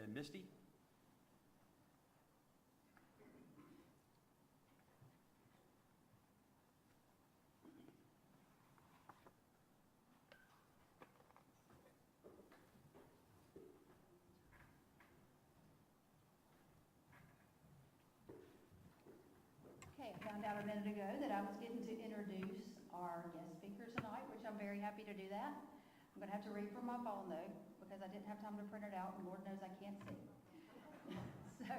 and Misty. Okay, I found out a minute ago that I was getting to introduce our guest speaker tonight, which I'm very happy to do that. I'm going to have to read from my phone though, because I didn't have time to print it out, and Lord knows I can't see. So,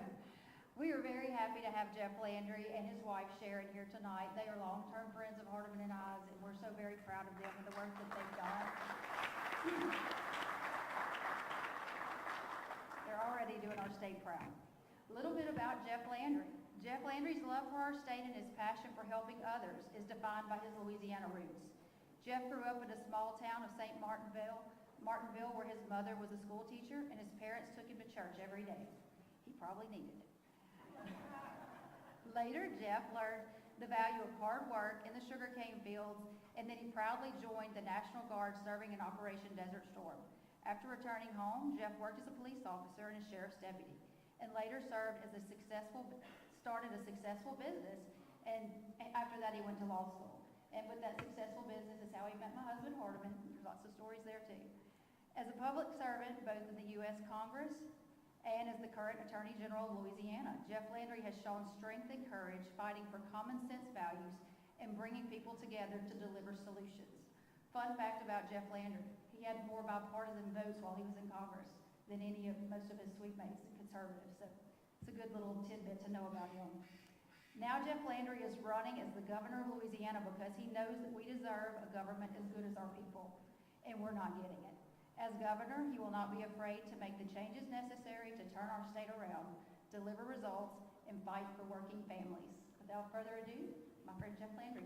we are very happy to have Jeff Landry and his wife Sharon here tonight. They are long-term friends of Hardeman and I's, and we're so very proud of them and the work that they've done. They're already doing our state proud. A little bit about Jeff Landry. Jeff Landry's love for our state and his passion for helping others is defined by his Louisiana roots. Jeff grew up in a small town of St. Martinville, where his mother was a school teacher and his parents took him to church every day. He probably needed it. Later, Jeff learned the value of hard work in the sugarcane fields, and then he proudly joined the National Guard serving in Operation Desert Storm. After returning home, Jeff worked as a police officer and a sheriff's deputy, and later started a successful business, and after that he went to law school. And with that successful business is how he met my husband Hardeman. There's lots of stories there too. As a public servant, both in the U.S. Congress and as the current Attorney General of Louisiana, Jeff Landry has shown strength and courage fighting for common sense values and bringing people together to deliver solutions. Fun fact about Jeff Landry, he had more bipartisan votes while he was in Congress than most of his suite mates and conservatives. So it's a good little tidbit to know about him. Now Jeff Landry is running as the governor of Louisiana because he knows that we deserve a government as good as our people, and we're not getting it. As governor, he will not be afraid to make the changes necessary to turn our state around, deliver results, and fight for working families. Without further ado, my friend Jeff Landry.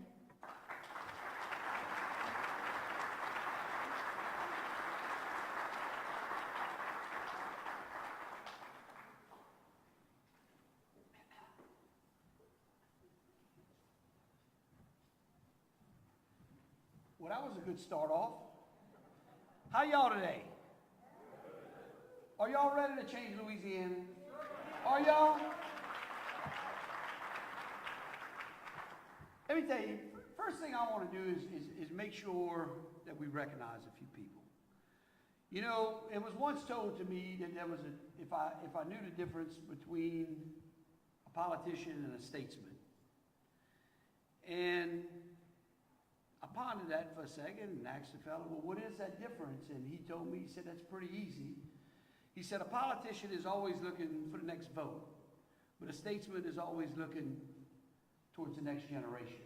Well, that was a good start off. How y'all today? Are y'all ready to change Louisiana? Are y'all? Let me tell you, first thing I want to do is make sure that we recognize a few people. You know, it was once told to me that there was if I knew the difference between a politician and a statesman. And I pondered that for a second and asked the fellow, well, what is that difference? And he told me, he said, that's pretty easy. He said, a politician is always looking for the next vote, but a statesman is always looking towards the next generation.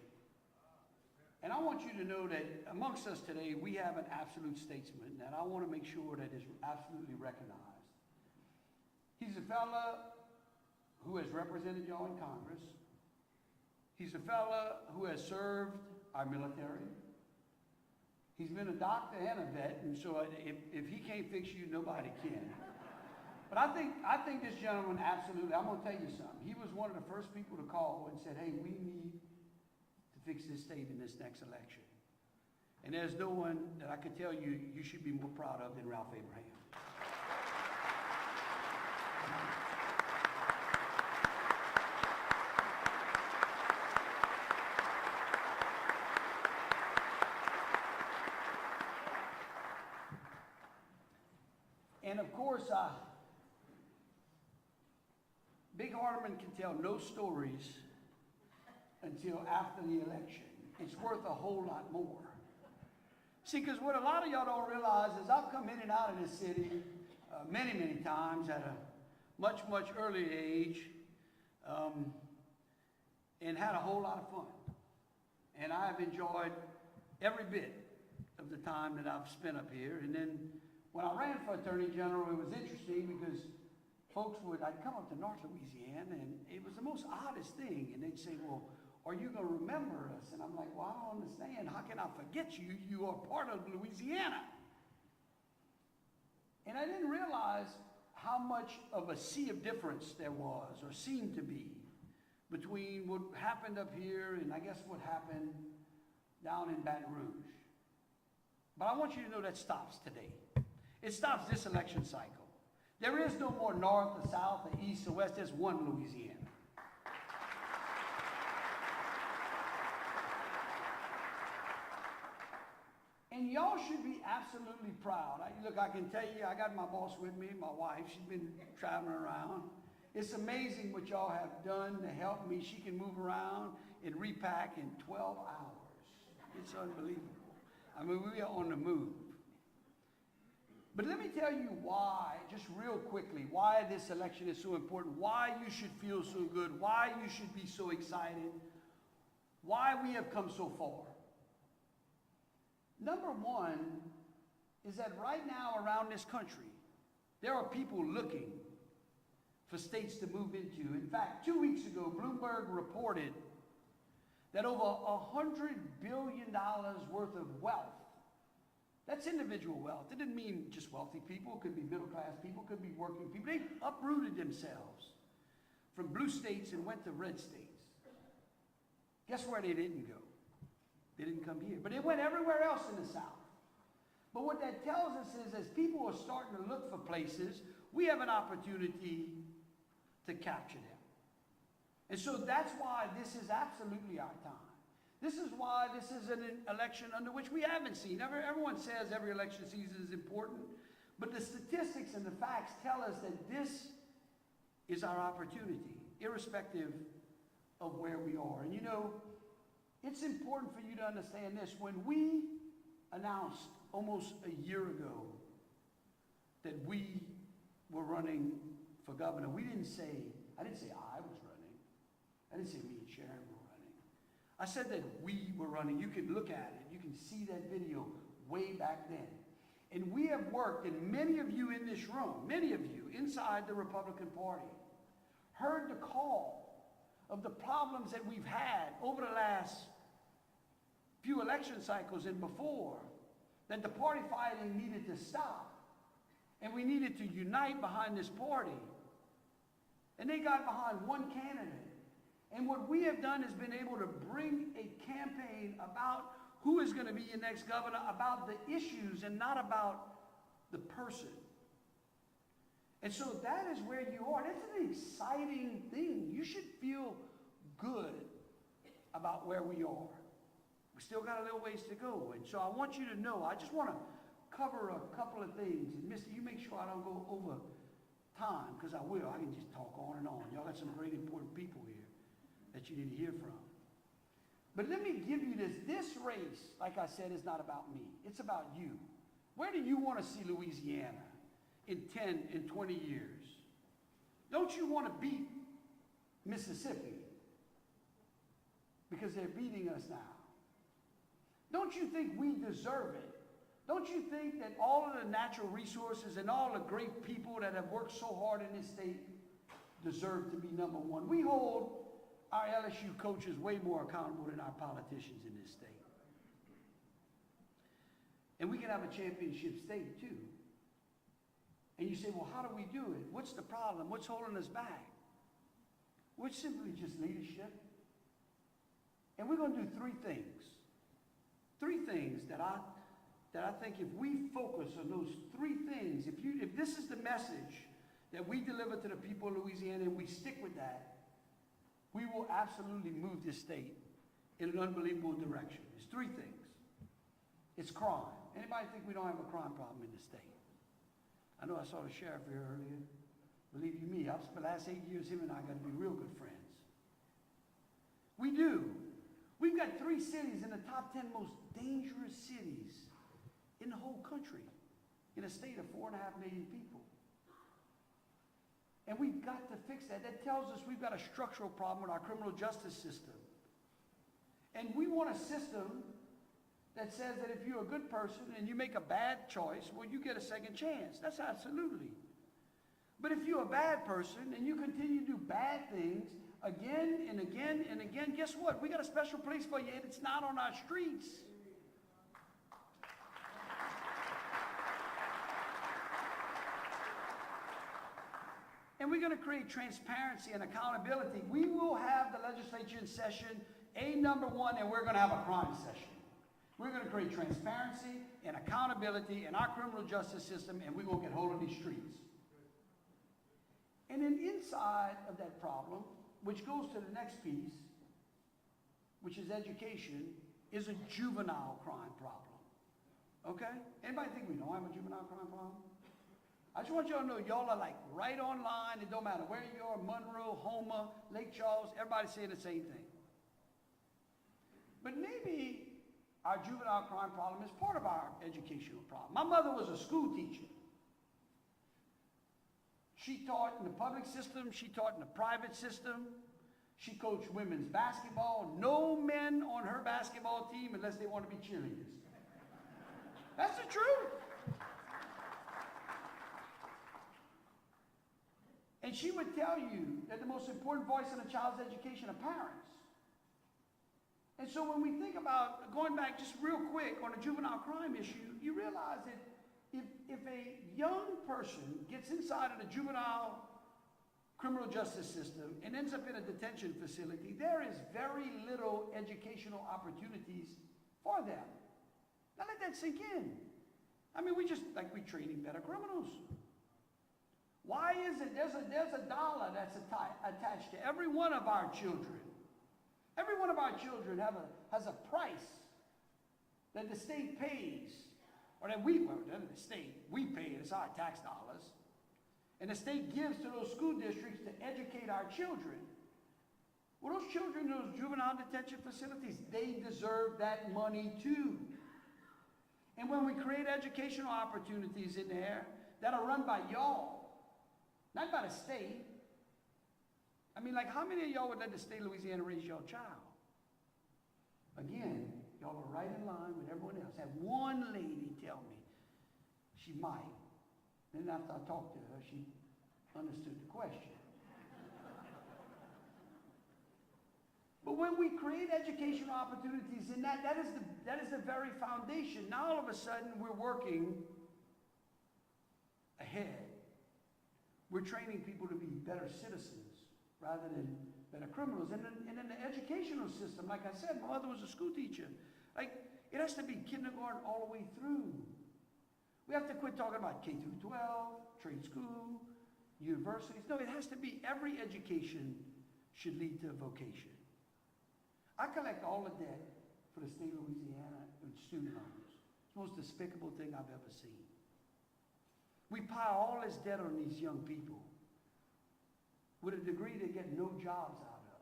And I want you to know that amongst us today, we have an absolute statesman that I want to make sure that is absolutely recognized. He's a fella who has represented y'all in Congress. He's a fella who has served our military. He's been a doctor and a vet, and so if he can't fix you, nobody can. But I think this gentleman absolutely, I'm going to tell you something. He was one of the first people to call and said, hey, we need to fix this state in this next election. And there's no one that I could tell you should be more proud of than Ralph Abraham. And of course, Big Hardeman can tell no stories until after the election. It's worth a whole lot more. See, because what a lot of y'all don't realize is I've come in and out of this city many, many times at a much, much earlier age and had a whole lot of fun. And I have enjoyed every bit of the time that I've spent up here. And then when I ran for Attorney General, it was interesting because I'd come up to North Louisiana, and it was the most oddest thing. And they'd say, well, are you going to remember us? And I'm like, well, I don't understand. How can I forget you? You are part of Louisiana. And I didn't realize how much of a sea of difference there was, or seemed to be, between what happened up here and I guess what happened down in Baton Rouge. But I want you to know that stops today. It stops this election cycle. There is no more north or south or east or west. There's one Louisiana. And y'all should be absolutely proud. Look, I can tell you, I got my boss with me, my wife. She's been traveling around. It's amazing what y'all have done to help me. She can move around and repack in 12 hours. It's unbelievable. I mean, we are on the move. But let me tell you why, just real quickly, why this election is so important, why you should feel so good, why you should be so excited, why we have come so far. Number one is that right now around this country, there are people looking for states to move into. In fact, 2 weeks ago, Bloomberg reported that over $100 billion worth of wealth, that's individual wealth. It didn't mean just wealthy people. It could be middle-class people. It could be working people. They uprooted themselves from blue states and went to red states. Guess where they didn't go? They didn't come here. But they went everywhere else in the South. But what that tells us is as people are starting to look for places, we have an opportunity to capture them. And so that's why this is absolutely our time. This is why this is an election under which we haven't seen. Everyone says every election season is important, but the statistics and the facts tell us that this is our opportunity, irrespective of where we are. And you know, it's important for you to understand this. When we announced almost a year ago that we were running for governor, I didn't say I was running. I didn't say me and Sharon were running. I said that we were running. You can look at it. You can see that video way back then. And we have worked, and many of you in this room, many of you inside the Republican Party, heard the call of the problems that we've had over the last few election cycles and before, that the party fighting needed to stop. And we needed to unite behind this party. And they got behind one candidate. And what we have done is been able to bring a campaign about who is going to be your next governor, about the issues and not about the person. And so that is where you are. That's an exciting thing. You should feel good about where we are. We still got a little ways to go. And so I want you to know, I just want to cover a couple of things. And Mister, you make sure I don't go over time, because I will. I can just talk on and on. Y'all got some great important people here that you need to hear from. But let me give you this. This race, like I said, is not about me. It's about you. Where do you want to see Louisiana in 10, in 20 years? Don't you want to beat Mississippi? Because they're beating us now. Don't you think we deserve it? Don't you think that all of the natural resources and all the great people that have worked so hard in this state deserve to be number one? We hold our LSU coaches way more accountable than our politicians in this state. And we can have a championship state too. And you say, well, how do we do it? What's the problem? What's holding us back? Well, it's simply just leadership. And we're going to do three things. Three things that I think if we focus on those three things, if this is the message that we deliver to the people of Louisiana and we stick with that, we will absolutely move this state in an unbelievable direction. It's three things. It's crime. Anybody think we don't have a crime problem in the state? I know I saw the sheriff here earlier. Believe you me, for the last 8 years, him and I got to be real good friends. We do. We've got 3 cities in the top 10 most dangerous cities in the whole country, in a state of 4.5 million people. And we've got to fix that. That tells us we've got a structural problem with our criminal justice system. And we want a system that says that if you're a good person and you make a bad choice, well, you get a second chance. That's absolutely. But if you're a bad person and you continue to do bad things again and again and again, guess what? We got a special place for you, and it's not on our streets. And we're going to create transparency and accountability. We will have the legislature in session, number 1, and we're going to have a crime session. We're going to create transparency and accountability in our criminal justice system, and we will get hold of these streets. And inside of that problem, which goes to the next piece, which is education, is a juvenile crime problem. Okay? Anybody think we don't have a juvenile crime problem? I just want y'all to know y'all are like right online. It don't matter where you are, Monroe, Houma, Lake Charles, everybody's saying the same thing. But maybe our juvenile crime problem is part of our educational problem. My mother was a school teacher. She taught in the public system. She taught in the private system. She coached women's basketball. No men on her basketball team unless they want to be cheerleaders. That's the truth. And she would tell you that the most important voice in a child's education are parents. And so when we think about, going back just real quick on the juvenile crime issue, you realize that if a young person gets inside of the juvenile criminal justice system and ends up in a detention facility, there is very little educational opportunities for them. Now let that sink in. I mean, we're training better criminals. Why is it there's a dollar that's attached to every one of our children? Every one of our children has a price that the state pays, or that we pay it, it's our tax dollars. And the state gives to those school districts to educate our children. Well, those children in those juvenile detention facilities, they deserve that money too. And when we create educational opportunities in there that are run by y'all, not by the state. I mean, like, how many of y'all would let the state of Louisiana raise your child? Again, y'all are right in line with everyone else. I had one lady tell me she might. Then after I talked to her, she understood the question. But when we create educational opportunities in that is the very foundation. Now all of a sudden we're working ahead. We're training people to be better citizens rather than better criminals. And in the educational system, like I said, my mother was a school teacher. Like, it has to be kindergarten all the way through. We have to quit talking about K through 12, trade school, universities. No, it has to be every education should lead to a vocation. I collect all the debt for the state of Louisiana and student loans. It's the most despicable thing I've ever seen. We pile all this debt on these young people with a degree they get no jobs out of.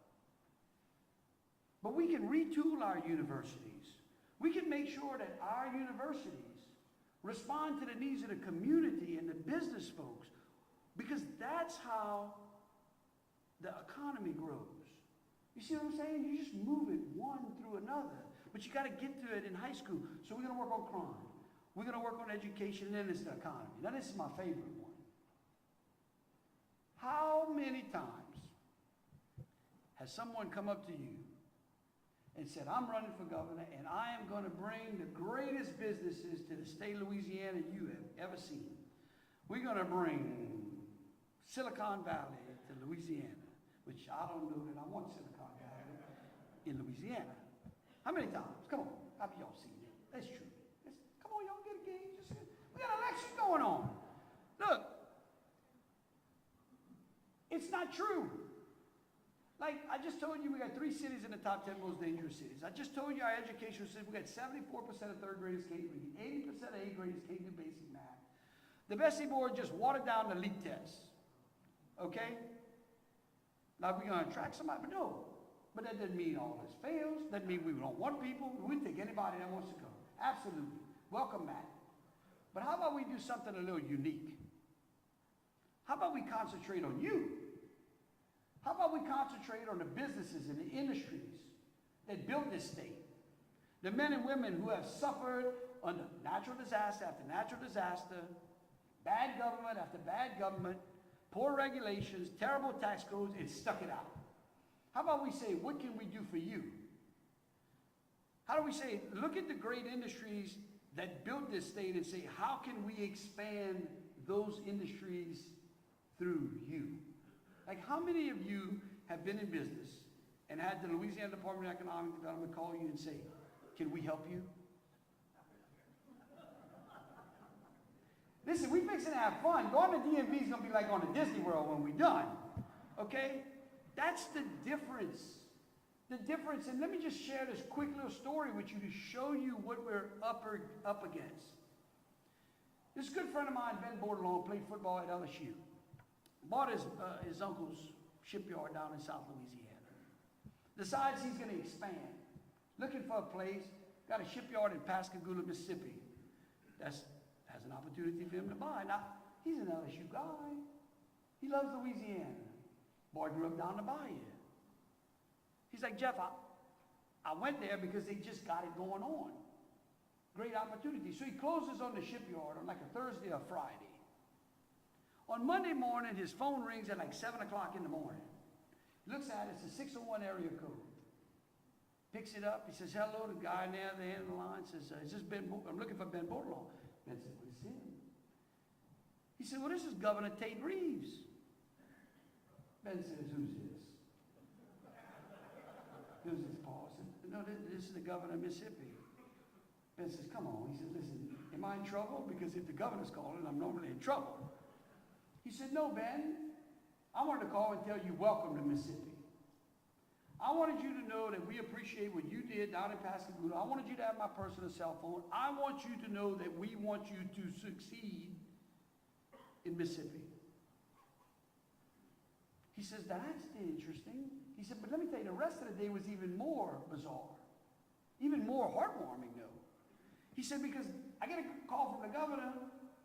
But we can retool our universities. We can make sure that our universities respond to the needs of the community and the business folks, because that's how the economy grows. You see what I'm saying? You just move it one through another. But you got to get to it in high school. So we're going to work on crime. We're going to work on education, and then it's the economy. Now, this is my favorite one. How many times has someone come up to you and said, I'm running for governor, and I am going to bring the greatest businesses to the state of Louisiana you have ever seen. We're going to bring Silicon Valley to Louisiana, which I don't know that I want Silicon Valley in Louisiana. How many times? Come on. Have y'all seen it? That's true. Come on, y'all get a game. We got elections going on. Look, it's not true. Like, I just told you we got 3 cities in the top 10 most dangerous cities. I just told you our educational system, we got 74% of third graders can't read, 80% of eighth graders can't do basic math. The Bessie board just watered down the LEAP tests. Okay? Now, we're going to attract somebody, but no. But that doesn't mean all this fails. Doesn't mean we don't want people. We take anybody that wants to go. Absolutely. Welcome back. But how about we do something a little unique? How about we concentrate on you? How about we concentrate on the businesses and the industries that built this state? The men and women who have suffered under natural disaster after natural disaster, bad government after bad government, poor regulations, terrible tax codes, and stuck it out. How about we say, what can we do for you? How do we say, look at the great industries that built this state and say, how can we expand those industries through you? Like, how many of you have been in business and had the Louisiana Department of Economic Development call you and say, can we help you? Listen, we fixing to have fun. Going to DMV is going to be like going to Disney World when we're done. Okay? That's the difference. The difference, and let me just share this quick little story with you to show you what we're up against. This good friend of mine, Ben Bordelon, played football at LSU. Bought his uncle's shipyard down in South Louisiana. Decides he's going to expand. Looking for a place. Got a shipyard in Pascagoula, Mississippi. Has an opportunity for him to buy. Now, he's an LSU guy. He loves Louisiana. Boy grew up down the bayou. He's like, Jeff, I went there because they just got it going on. Great opportunity. So he closes on the shipyard on like a Thursday or Friday. On Monday morning, his phone rings at like 7 o'clock in the morning. He looks at it, it's a 601 area code. Picks it up, he says, hello, the guy there at the end of the line says, is this Ben, I'm looking for Ben Bordelon. Ben said, well, it's him. He said, well, this is Governor Tate Reeves. Ben says, who's this? Who's this, Paul? I said, no, this is the governor of Mississippi. Ben says, come on. He said, listen, am I in trouble? Because if the governor's calling, I'm normally in trouble. He said, no, Ben. I wanted to call and tell you welcome to Mississippi. I wanted you to know that we appreciate what you did down in Pascagoula. I wanted you to have my personal cell phone. I want you to know that we want you to succeed in Mississippi. He says, that's interesting. He said, but let me tell you, the rest of the day was even more bizarre. Even more heartwarming, though. He said, because I get a call from the governor,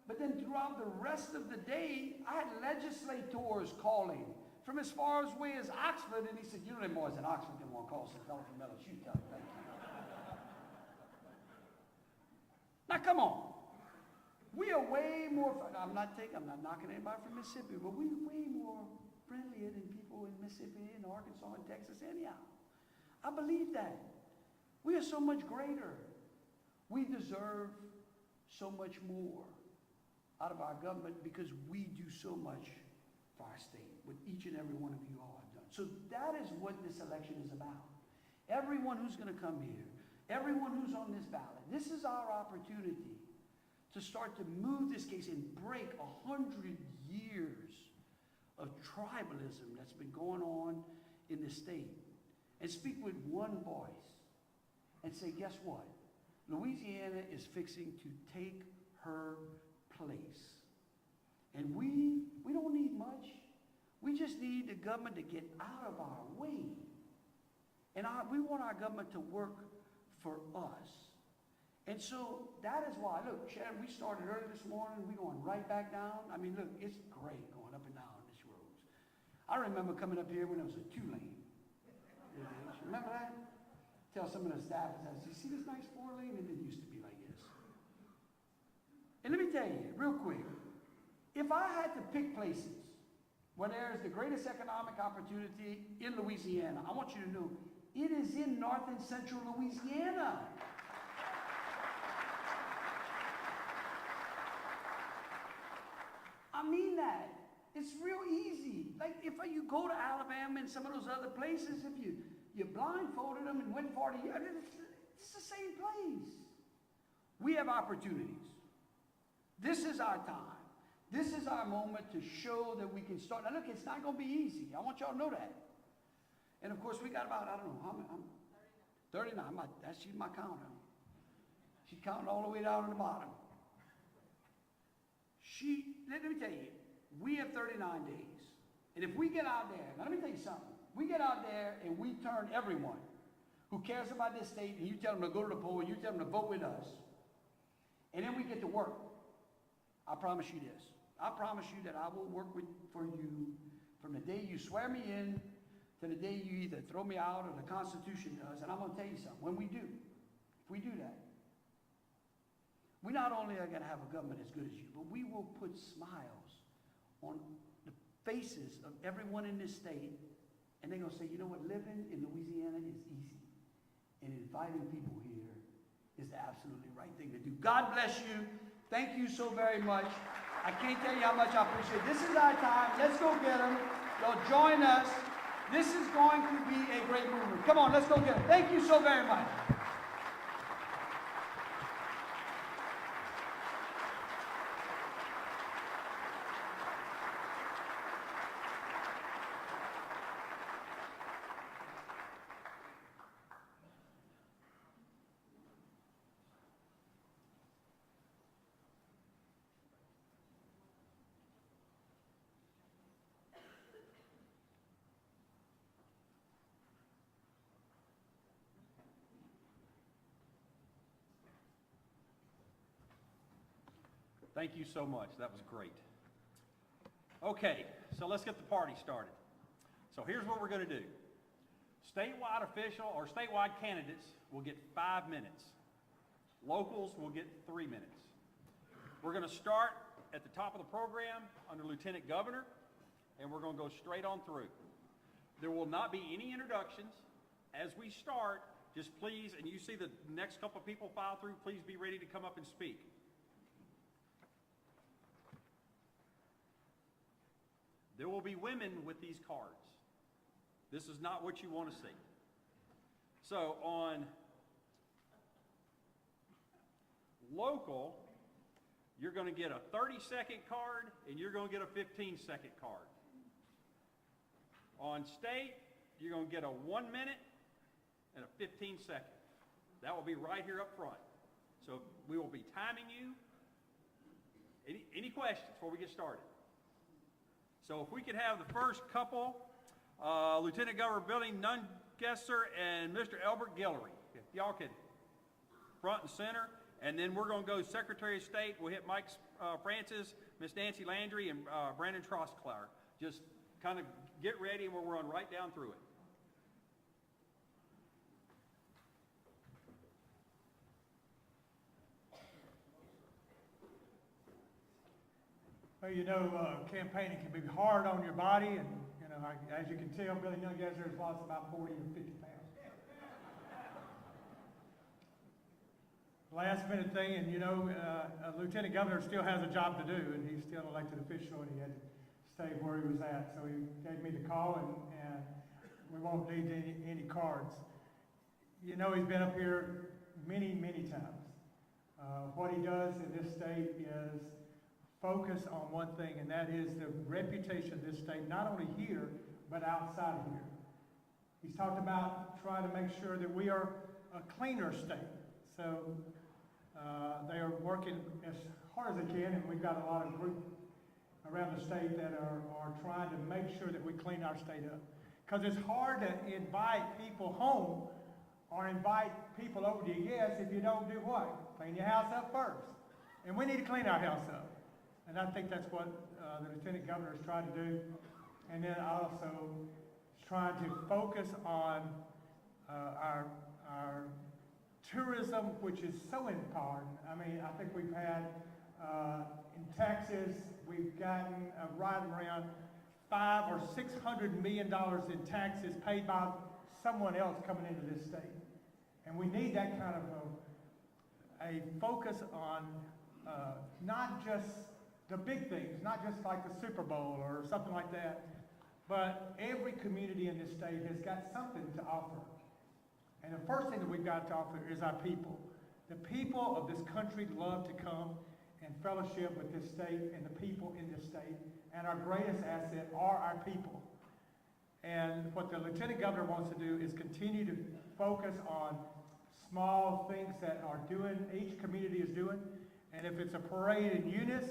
but then throughout the rest of the day, I had legislators calling from as far away as Oxford. And he said, you know them boys at Oxford didn't want to call some fellow from LSU. Tell you, thank you. Now, come on. We are way more, I'm not knocking anybody from Mississippi, but we're way more friendlier than people in Mississippi and Arkansas and Texas anyhow. I believe that. We are so much greater. We deserve so much more out of our government because we do so much for our state, what each and every one of you all have done. So that is what this election is about. Everyone who's going to come here, everyone who's on this ballot, this is our opportunity to start to move this case and break 100 years of tribalism that's been going on in the state and speak with one voice and say, guess what? Louisiana is fixing to take her place. And we don't need much. We just need the government to get out of our way. And we want our government to work for us. And so that is why, look, Sharon, we started early this morning. We're going right back down. I mean, look, it's great going up and down this road. I remember coming up here when it was a 2-lane. Remember that? Tell some of the staff, you see this nice 4-lane? It didn't used to be like this. And let me tell you, real quick, if I had to pick places where there is the greatest economic opportunity in Louisiana, I want you to know, it is in north and central Louisiana. I mean that. It's real easy. Like if you go to Alabama and some of those other places, if you blindfolded them and went 40 years, it's the same place. We have opportunities. This is our time. This is our moment to show that we can start. Now look, it's not going to be easy. I want y'all to know that. And of course, we got about, I don't know, how many? 39. She's my counter. She's counting all the way down to the bottom. Let me tell you, we have 39 days. And if we get out there, now let me tell you something. We get out there and we turn everyone who cares about this state, and you tell them to go to the poll, and you tell them to vote with us, and then we get to work. I promise you this. I promise you that I will work for you from the day you swear me in to the day you either throw me out or the Constitution does. And I'm going to tell you something. When we do, if we do that, we not only are going to have a government as good as you, but we will put smiles on the faces of everyone in this state. And they're going to say, you know what, living in Louisiana is easy. And inviting people here is the absolutely right thing to do. God bless you. Thank you so very much. I can't tell you how much I appreciate it. This is our time. Let's go get them. Y'all join us. This is going to be a great movement. Come on, let's go get them. Thank you so very much. Thank you so much. That was great. Okay, so let's get the party started. So here's what we're going to do. Statewide official or statewide candidates will get 5 minutes. Locals will get 3 minutes. We're going to start at the top of the program under Lieutenant Governor, and we're going to go straight on through. There will not be any introductions. As we start, just please, and you see the next couple of people file through, please be ready to come up and speak. There will be women with these cards. This is not what you want to see. So on local, you're going to get a 30-second card and you're going to get a 15-second card. On state, you're going to get a 1 minute and a 15-second. That will be right here up front. So we will be timing you. Any questions before we get started? So if we could have the first couple, Lieutenant Governor Billy Nungesser and Mr. Elbert Guillory. If y'all could front and center. And then we're going to go Secretary of State. We'll hit Mike Francis, Miss Nancy Landry, and Brandon Trostclair. Just kind of get ready and we'll run right down through it. Well, you know, campaigning can be hard on your body, and, you know, as you can tell, Billy Nungesser has lost about 40 or 50 pounds. Last minute thing, and you know, a lieutenant governor still has a job to do, and he's still an elected official, and he had to stay where he was at. So he gave me the call, and we won't need any cards. You know, he's been up here many, many times. What he does in this state is focus on one thing, and that is the reputation of this state, not only here, but outside of here. He's talked about trying to make sure that we are a cleaner state. So they are working as hard as they can, and we've got a lot of groups around the state that are trying to make sure that we clean our state up. Because it's hard to invite people home or invite people over to your guests if you don't do what? Clean your house up first. And we need to clean our house up. And I think that's what the Lieutenant Governor is trying to do. And then also trying to focus on our tourism, which is so important. I mean, I think we've had, in Texas, we've gotten right around $500 or $600 million in taxes paid by someone else coming into this state. And we need that kind of a focus on not just the big things, not just like the Super Bowl or something like that, but every community in this state has got something to offer. And the first thing that we've got to offer is our people. The people of this country love to come and fellowship with this state and the people in this state. And our greatest asset are our people. And what the Lieutenant Governor wants to do is continue to focus on small things that each community is doing. And if it's a parade in Eunice,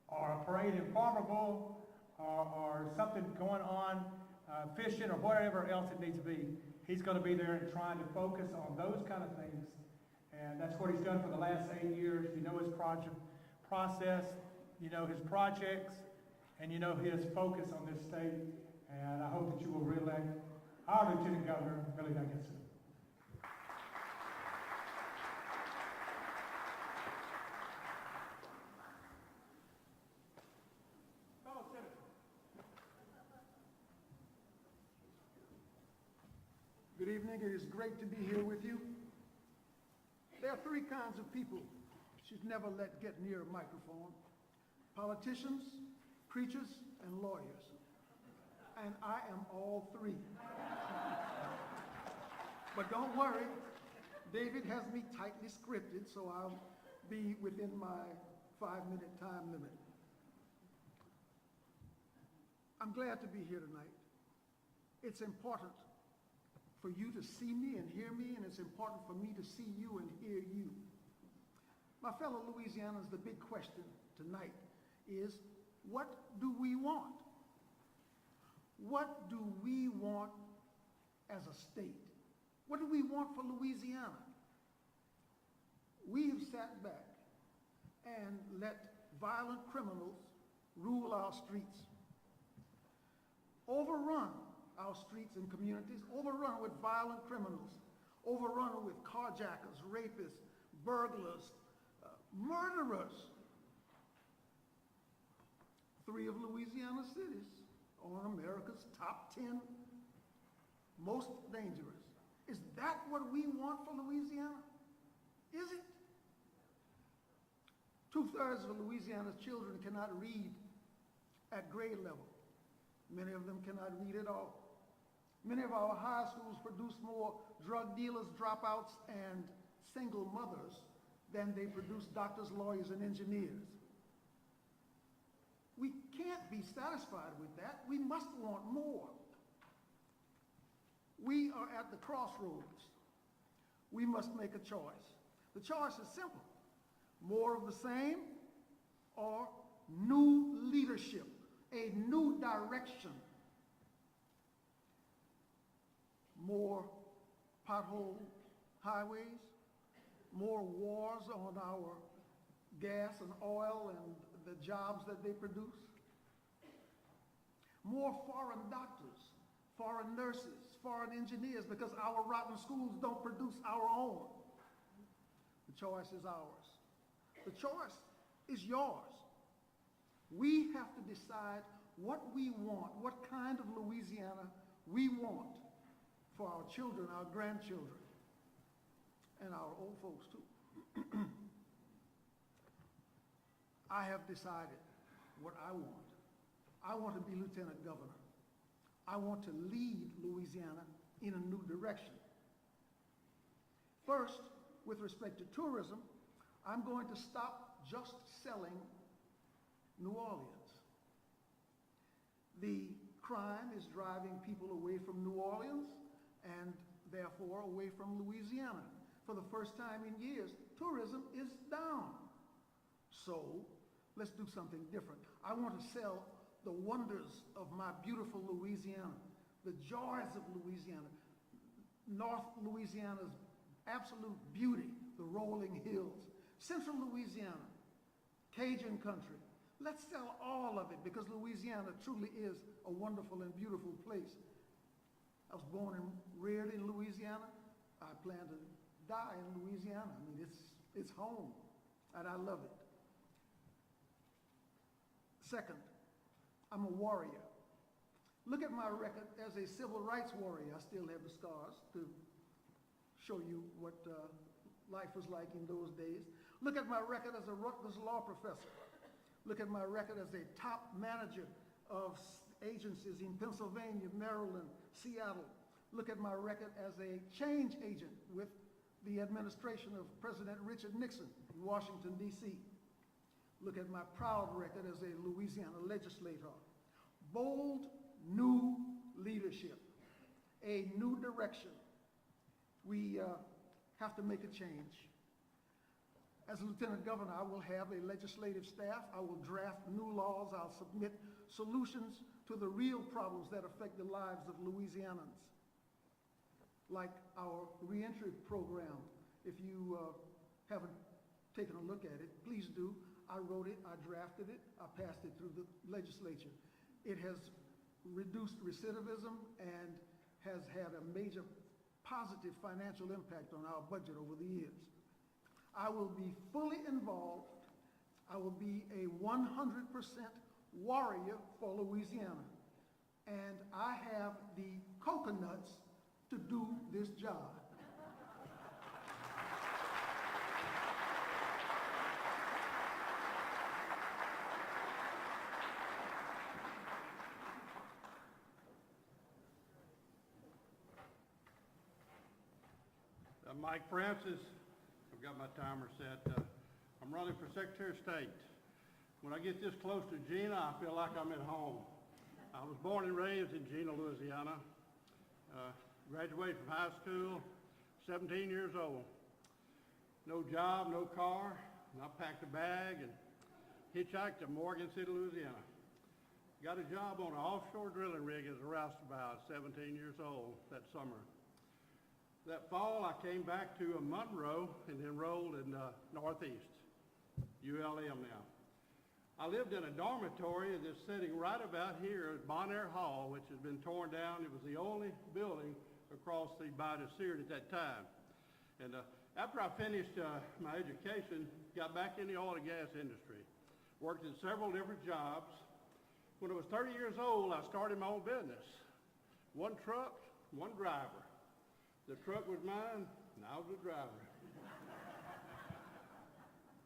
or a parade in Farmerville, or something going on, fishing, or whatever else it needs to be, he's going to be there and trying to focus on those kind of things. And that's what he's done for the last 8 years. You know his process, you know his projects, and you know his focus on this state. And I hope that you will re-elect our Lieutenant Governor, Billy Nungesser. Good evening. It is great to be here with you. There are three kinds of people you should never let get near a microphone: politicians, preachers, and lawyers. And I am all three. But don't worry, David has me tightly scripted, so I'll be within my 5-minute time limit. I'm glad to be here tonight. It's important for you to see me and hear me, and it's important for me to see you and hear you. My fellow Louisianans, the big question tonight is, what do we want? What do we want as a state? What do we want for Louisiana? We have sat back and let violent criminals rule our streets. Overrun our streets and communities, overrun with violent criminals, overrun with carjackers, rapists, burglars, murderers. 3 of Louisiana's cities are on America's top 10 most dangerous. Is that what we want for Louisiana? Is it? 2/3 of Louisiana's children cannot read at grade level. Many of them cannot read at all. Many of our high schools produce more drug dealers, dropouts, and single mothers than they produce doctors, lawyers, and engineers. We can't be satisfied with that. We must want more. We are at the crossroads. We must make a choice. The choice is simple. More of the same or new leadership, a new direction. More pothole highways, more wars on our gas and oil and the jobs that they produce, more foreign doctors, foreign nurses, foreign engineers, because our rotten schools don't produce our own. The choice is ours. The choice is yours. We have to decide what we want, what kind of Louisiana we want for our children, our grandchildren, and our old folks too. I have decided what I want. I want to be lieutenant governor. I want to lead Louisiana in a new direction. First, with respect to tourism, I'm going to stop just selling New Orleans. The crime is driving people away from New Orleans and therefore away from Louisiana. For the first time in years, tourism is down. So let's do something different. I want to sell the wonders of my beautiful Louisiana, the joys of Louisiana, North Louisiana's absolute beauty, the rolling hills, Central Louisiana, Cajun country. Let's sell all of it because Louisiana truly is a wonderful and beautiful place. I was born and reared in Louisiana. I plan to die in Louisiana. I mean, it's home, and I love it. Second, I'm a warrior. Look at my record as a civil rights warrior. I still have the scars to show you what life was like in those days. Look at my record as a Rutgers law professor. Look at my record as a top manager of agencies in Pennsylvania, Maryland, Seattle. Look at my record as a change agent with the administration of President Richard Nixon in Washington, D.C. Look at my proud record as a Louisiana legislator. Bold, new leadership, a new direction. We have to make a change. As Lieutenant Governor, I will have a legislative staff. I will draft new laws. I'll submit solutions to the real problems that affect the lives of Louisianans, like our reentry program. If you haven't taken a look at it, please do. I wrote it, I drafted it, I passed it through the legislature. It has reduced recidivism and has had a major positive financial impact on our budget over the years. I will be fully involved. I will be a 100% warrior for Louisiana. And I have the coconuts to do this job. Mike Francis, I've got my timer set. I'm running for Secretary of State. When I get this close to Gina, I feel like I'm at home. I was born and raised in Gina, Louisiana. Graduated from high school, 17 years old. No job, no car, and I packed a bag and hitchhiked to Morgan City, Louisiana. Got a job on an offshore drilling rig as a roustabout, 17 years old that summer. That fall, I came back to Monroe and enrolled in Northeast. ULM now. I lived in a dormitory that's sitting right about here at Bonaire Hall, which has been torn down. It was the only building across the Bayou Pointe at that time. And after I finished my education, got back in the oil and gas industry. Worked in several different jobs. When I was 30 years old, I started my own business. One truck, one driver. The truck was mine, and I was the driver.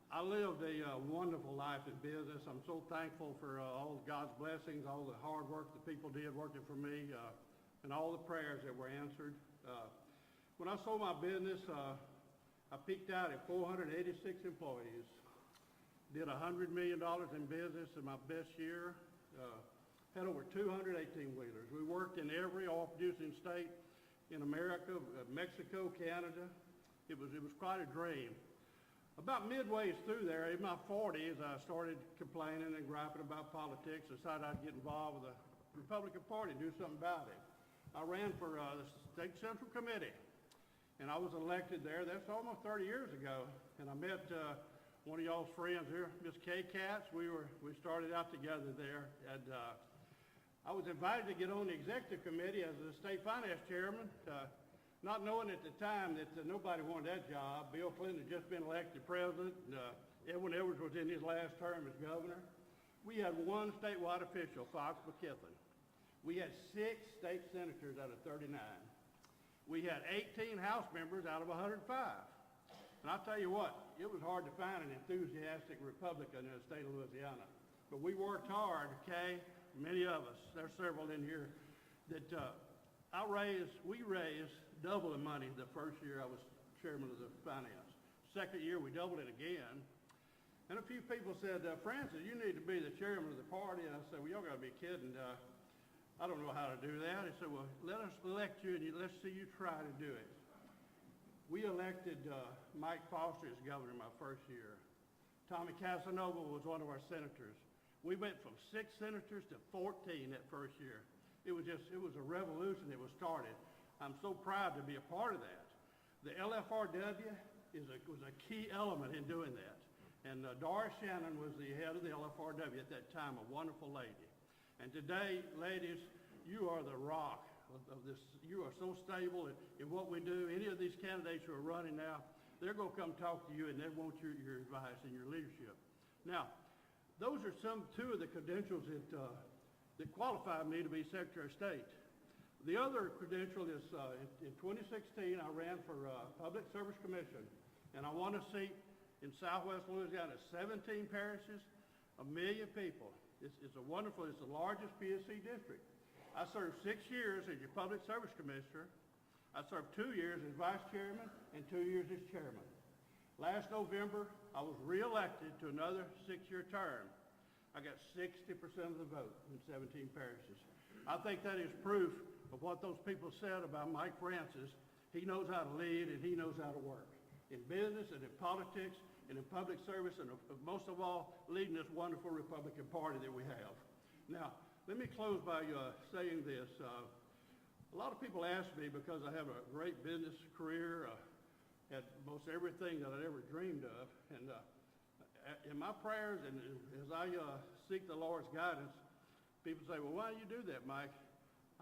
I lived a wonderful life in business. I'm so thankful for all God's blessings, all the hard work that people did working for me, and all the prayers that were answered. When I sold my business, I peaked out at 486 employees. Did $100 million in business in my best year. Had over 200 18-wheelers. We worked in every oil-producing state in America, Mexico, Canada. It was quite a dream. About midway through there, in my 40s, I started complaining and griping about politics, decided I'd get involved with the Republican Party, do something about it. I ran for the State Central Committee, and I was elected there. That's almost 30 years ago. And I met one of y'all's friends here, Miss Kay Katz. We started out together there. And I was invited to get on the executive committee as the state finance chairman, not knowing at the time that nobody wanted that job. Bill Clinton had just been elected president. Edwin Edwards was in his last term as governor. We had one statewide official, Fox McKithen. We had 6 state senators out of 39. We had 18 House members out of 105. And I'll tell you what, it was hard to find an enthusiastic Republican in the state of Louisiana. But we worked hard, okay? Many of us, there's several in here, that we raised double the money the first year I was chairman of the finance. Second year, we doubled it again. And a few people said, Francis, you need to be the chairman of the party. And I said, well, y'all got to be kidding. I don't know how to do that. He said, well, let us elect you and let's see you try to do it. We elected Mike Foster as governor my first year. Tommy Casanova was one of our senators. We went from 6 senators to 14 that first year. It was a revolution that was started. I'm so proud to be a part of that. The LFRW was a key element in doing that. And Doris Shannon was the head of the LFRW at that time, a wonderful lady. And today, ladies, you are the rock of this. You are so stable in what we do. Any of these candidates who are running now, they're going to come talk to you and they want your advice and your leadership. Now, those are two of the credentials that qualify me to be Secretary of State. The other credential is in 2016, I ran for Public Service Commission, and I won a seat in Southwest Louisiana, 17 parishes, 1 million people. It's the largest PSC district. I served 6 years as your Public Service Commissioner. I served 2 years as Vice Chairman and 2 years as Chairman. Last November, I was reelected to another 6-year term. I got 60% of the vote in 17 parishes. I think that is proof of what those people said about Mike Francis. He knows how to lead and he knows how to work in business and in politics and in public service and most of all, leading this wonderful Republican Party that we have. Now, let me close by saying this. A lot of people ask me, because I have a great business career, had most everything that I'd ever dreamed of, and in my prayers and as I seek the Lord's guidance, people say, well, why do you do that, Mike?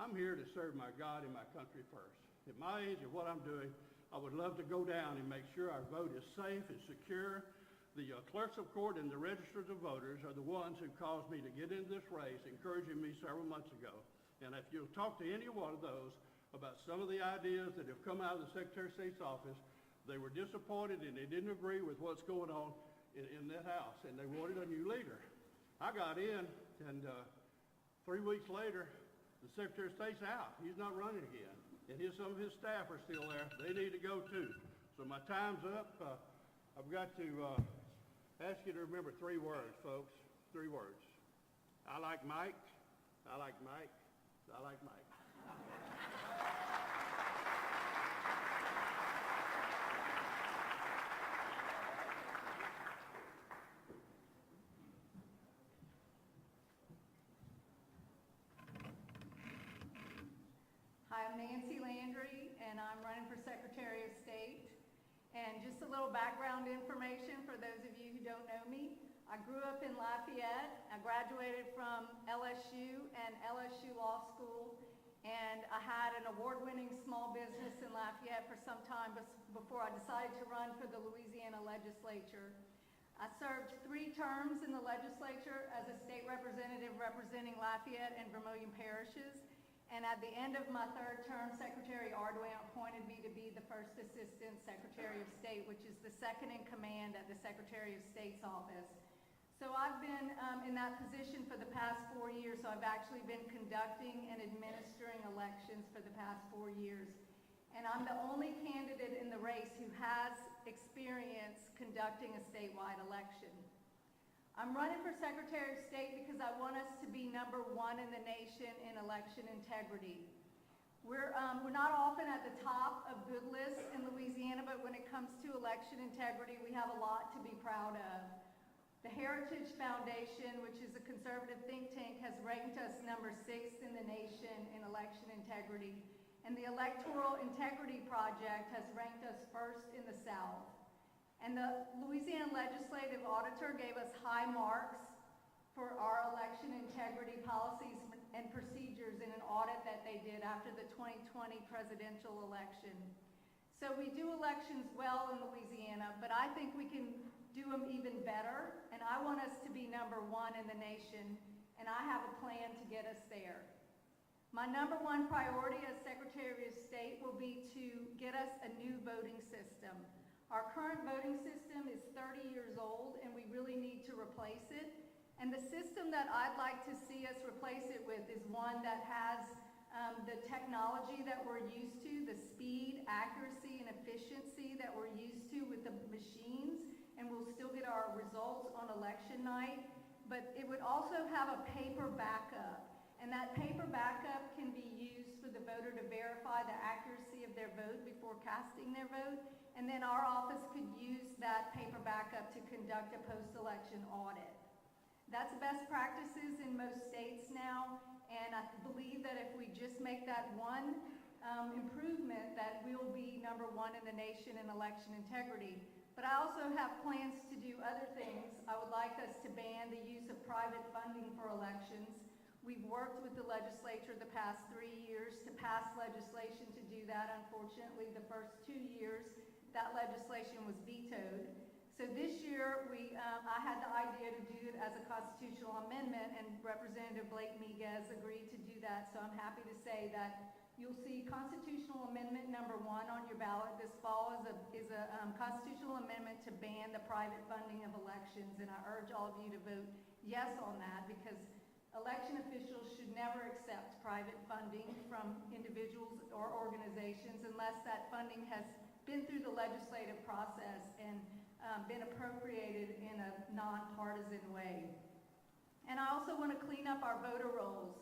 I'm here to serve my God and my country first. At my age and what I'm doing, I would love to go down and make sure our vote is safe and secure. The clerks of court and the registers of voters are the ones who caused me to get into this race, encouraging me several months ago. And if you'll talk to any one of those about some of the ideas that have come out of the Secretary of State's office, they were disappointed and they didn't agree with what's going on in that house, and they wanted a new leader. I got in, and 3 weeks later, the Secretary of State's out. He's not running again. And some of his staff are still there. They need to go too. So my time's up. I've got to ask you to remember 3 words, folks. 3 words. I like Mike. I like Mike. I like Mike. Hi, I'm Nancy Landry, and I'm running for Secretary of State. And just a little background information for those of you who don't know me. I grew up in Lafayette. I graduated from LSU and LSU Law School, and I had an award-winning small business in Lafayette for some time before I decided to run for the Louisiana legislature. I served 3 terms in the legislature as a state representative representing Lafayette and Vermilion parishes. And at the end of my 3rd term, Secretary Ardoin appointed me to be the first Assistant Secretary of State, which is the second in command at the Secretary of State's office. So I've been in that position for the past 4 years, so I've actually been conducting and administering elections for the past 4 years. And I'm the only candidate in the race who has experience conducting a statewide election. I'm running for Secretary of State because I want us to be #1 in the nation in election integrity. We're not often at the top of good lists in Louisiana, but when it comes to election integrity, we have a lot to be proud of. The Heritage Foundation, which is a conservative think tank, has ranked us #6 in the nation in election integrity. And the Electoral Integrity Project has ranked us 1st in the South. And the Louisiana Legislative Auditor gave us high marks for our election integrity policies and procedures in an audit that they did after the 2020 presidential election. So we do elections well in Louisiana, but I think we can do them even better, and I want us to be #1 in the nation, and I have a plan to get us there. My #1 priority as Secretary of State will be to get us a new voting system. Our current voting system is 30 years old, and we really need to replace it. And the system that I'd like to see us replace it with is one that has the technology that we're used to, the speed, accuracy, and efficiency that we're used to with the machines, and we'll still get our results on election night. But it would also have a paper backup, and that paper backup can be used for the voter to verify the accuracy of their vote before casting their vote. And then our office could use that paper backup to conduct a post-election audit. That's best practices in most states now, and I believe that if we just make that one improvement, that we'll be #1 in the nation in election integrity. But I also have plans to do other things. I would like us to ban the use of private funding for elections. We've worked with the legislature the past 3 years to pass legislation to do that. Unfortunately, the first 2 years, that legislation was vetoed. So this year, I had the idea to do it as a constitutional amendment, and Representative Blake Miguez agreed to do that. So I'm happy to say that you'll see constitutional amendment #1 on your ballot this fall is a constitutional amendment to ban the private funding of elections. And I urge all of you to vote yes on that, because election officials should never accept private funding from individuals or organizations unless that funding has been through the legislative process and been appropriated in a nonpartisan way. And I also want to clean up our voter rolls.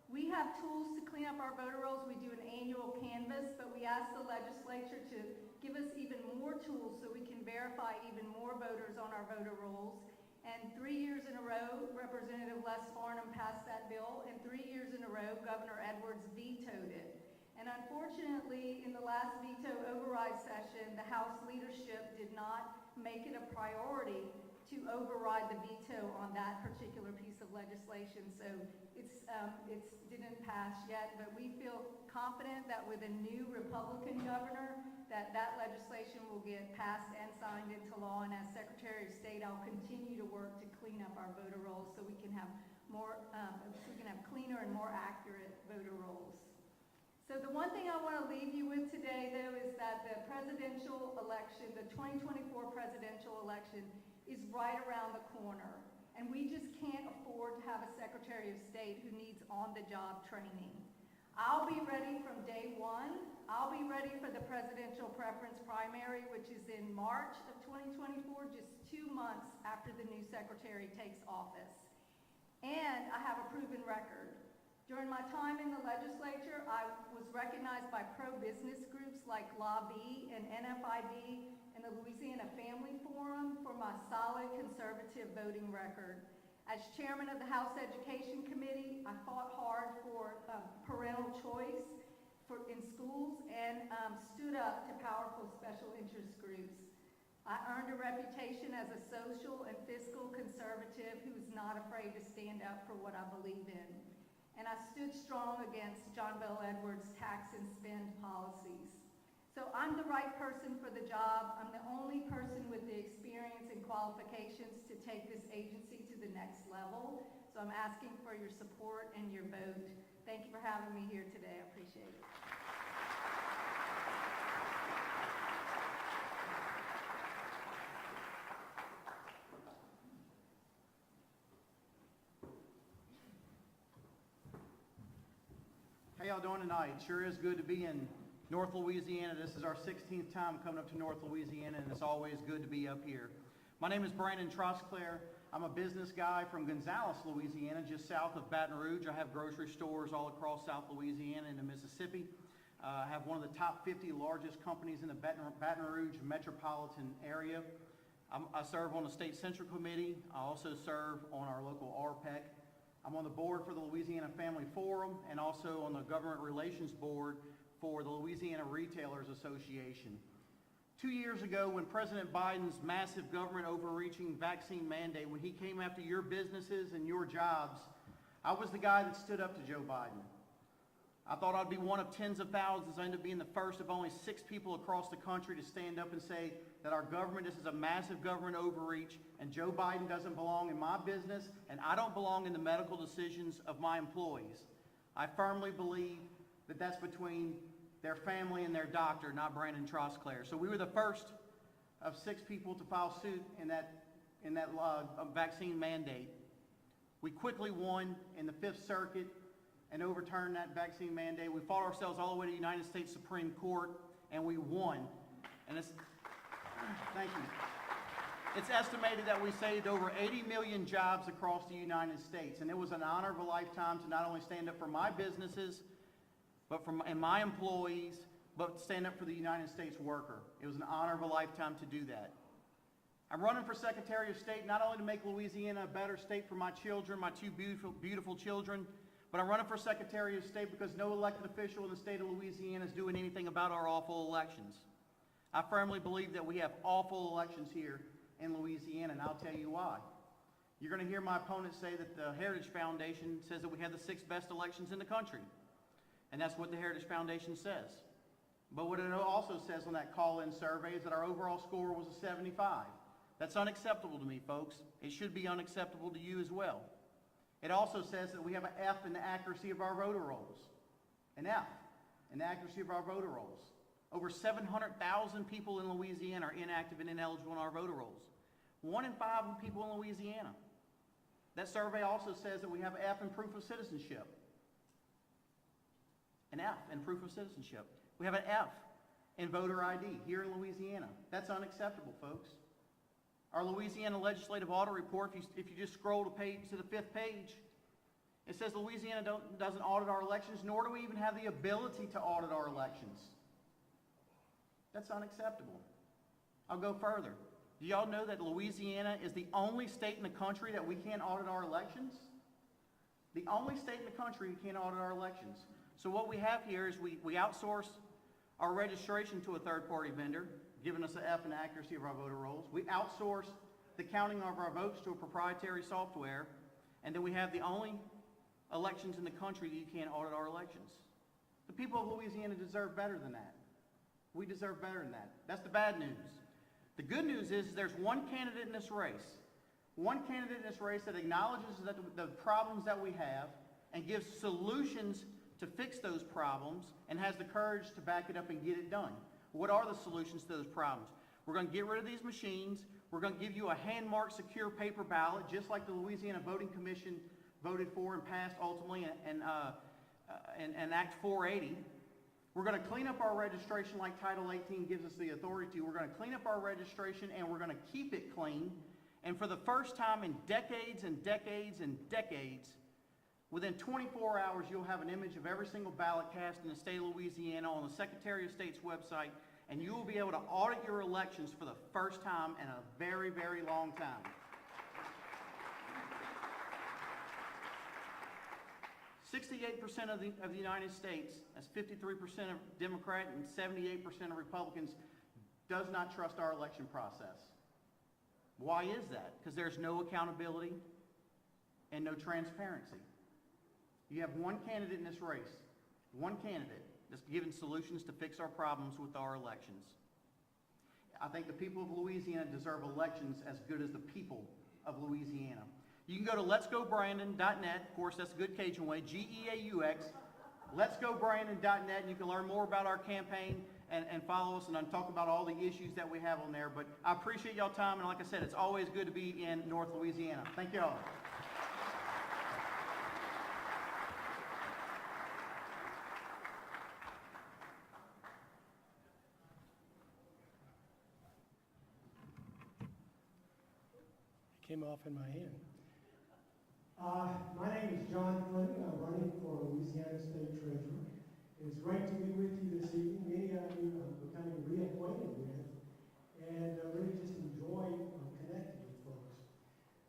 We have tools to clean up our voter rolls. We do an annual canvass, but we ask the legislature to give us even more tools so we can verify even more voters on our voter rolls. And 3 years in a row, Representative Les Farnham passed that bill, and 3 years in a row, Governor Edwards vetoed it. And unfortunately, in the last veto override session, the House leadership did not make it a priority to override the veto on that particular piece of legislation. So it didn't pass yet, but we feel confident that with a new Republican governor, that legislation will get passed and signed into law. And as Secretary of State, I'll continue to work to clean up our voter rolls so we can have cleaner and more accurate voter rolls. So the one thing I want to leave you with today, though, is that the presidential election, the 2024 presidential election, is right around the corner. And we just can't afford to have a Secretary of State who needs on-the-job training. I'll be ready from day one. I'll be ready for the presidential preference primary, which is in March of 2024, just 2 months after the new secretary takes office. And I have a proven record. During my time in the legislature, I was recognized by pro-business groups like Lobby and NFIB and the Louisiana Family Forum for my solid conservative voting record. As chairman of the House Education Committee, I fought hard for parental choice in schools and stood up to powerful special interest groups. I earned a reputation as a social and fiscal conservative who's not afraid to stand up for what I believe in. And I stood strong against John Bel Edwards' tax and spend policies. So I'm the right person for the job. I'm the only person with the experience and qualifications to take this agency to the next level. So I'm asking for your support and your vote. Thank you for having me here today. I appreciate it. How y'all doing tonight? Sure is good to be in North Louisiana. This is our 16th time coming up to North Louisiana, and it's always good to be up here. My name is Brandon Trosclair. I'm a business guy from Gonzales, Louisiana, just south of Baton Rouge. I have grocery stores all across South Louisiana and Mississippi. I have one of the top 50 largest companies in the Baton Rouge metropolitan area. I serve on the State Central Committee. I also serve on our local RPEC. I'm on the board for the Louisiana Family Forum and also on the Government Relations Board for the Louisiana Retailers Association. 2 years ago, when President Biden's massive government overreaching vaccine mandate, when he came after your businesses and your jobs, I was the guy that stood up to Joe Biden. I thought I'd be one of tens of thousands. I ended up being the first of only 6 people across the country to stand up and say that our government, this is a massive government overreach, and Joe Biden doesn't belong in my business, and I don't belong in the medical decisions of my employees. I firmly believe that that's between their family and their doctor, not Brandon Trosclair. So we were the first of 6 people to file suit in that vaccine mandate. We quickly won in the 5th Circuit and overturned that vaccine mandate. We fought ourselves all the way to the United States Supreme Court, and we won. And thank you. It's estimated that we saved over 80 million jobs across the United States, and it was an honor of a lifetime to not only stand up for my businesses, and my employees, but stand up for the United States worker. It was an honor of a lifetime to do that. I'm running for Secretary of State not only to make Louisiana a better state for my children, my 2 beautiful children, but I'm running for Secretary of State because no elected official in the state of Louisiana is doing anything about our awful elections. I firmly believe that we have awful elections here in Louisiana, and I'll tell you why. You're going to hear my opponent say that the Heritage Foundation says that we have the 6th best elections in the country. And that's what the Heritage Foundation says. But what it also says on that call-in survey is that our overall score was a 75. That's unacceptable to me, folks. It should be unacceptable to you as well. It also says that we have an F in the accuracy of our voter rolls. An F in the accuracy of our voter rolls. Over 700,000 people in Louisiana are inactive and ineligible in our voter rolls. 1 in 5 people in Louisiana. That survey also says that we have an F in proof of citizenship. An F in proof of citizenship. We have an F in voter ID here in Louisiana. That's unacceptable, folks. Our Louisiana Legislative Audit Report, if you just scroll to the 5th page, it says Louisiana doesn't audit our elections, nor do we even have the ability to audit our elections. That's unacceptable. I'll go further. Do y'all know that Louisiana is the only state in the country that we can't audit our elections? The only state in the country we can't audit our elections. So what we have here is we outsource our registration to a third-party vendor, giving us an F in the accuracy of our voter rolls. We outsource the counting of our votes to a proprietary software, and then we have the only elections in the country that you can't audit our elections. The people of Louisiana deserve better than that. We deserve better than that. That's the bad news. The good news is there's one candidate in this race, that acknowledges the problems that we have and gives solutions to fix those problems and has the courage to back it up and get it done. What are the solutions to those problems? We're going to get rid of these machines. We're going to give you a hand-marked secure paper ballot, just like the Louisiana Voting Commission voted for and passed ultimately in Act 480. We're going to clean up our registration like Title 18 gives us the authority to. We're going to clean up our registration and we're going to keep it clean. And for the first time in decades and decades and decades, within 24 hours, you'll have an image of every single ballot cast in the state of Louisiana on the Secretary of State's website, and you will be able to audit your elections for the first time in a very, very long time. 68% of the United States, that's 53% of Democrat and 78% of Republicans, does not trust our election process. Why is that? Because there's no accountability and no transparency. You have one candidate in this race, one candidate that's given solutions to fix our problems with our elections. I think the people of Louisiana deserve elections as good as the people of Louisiana. You can go to letsgobrandon.net. Of course, that's a good Cajun way, G-E-A-U-X. Letsgobrandon.net, and you can learn more about our campaign and follow us and talk about all the issues that we have on there. But I appreciate y'all time, and like I said, it's always good to be in North Louisiana. Thank y'all. Came off in my hand. My name is John Fleming. I'm running for Louisiana State Treasurer. It's great to be with you this evening. Many of you I'm becoming reacquainted with, and really just enjoy connecting with folks.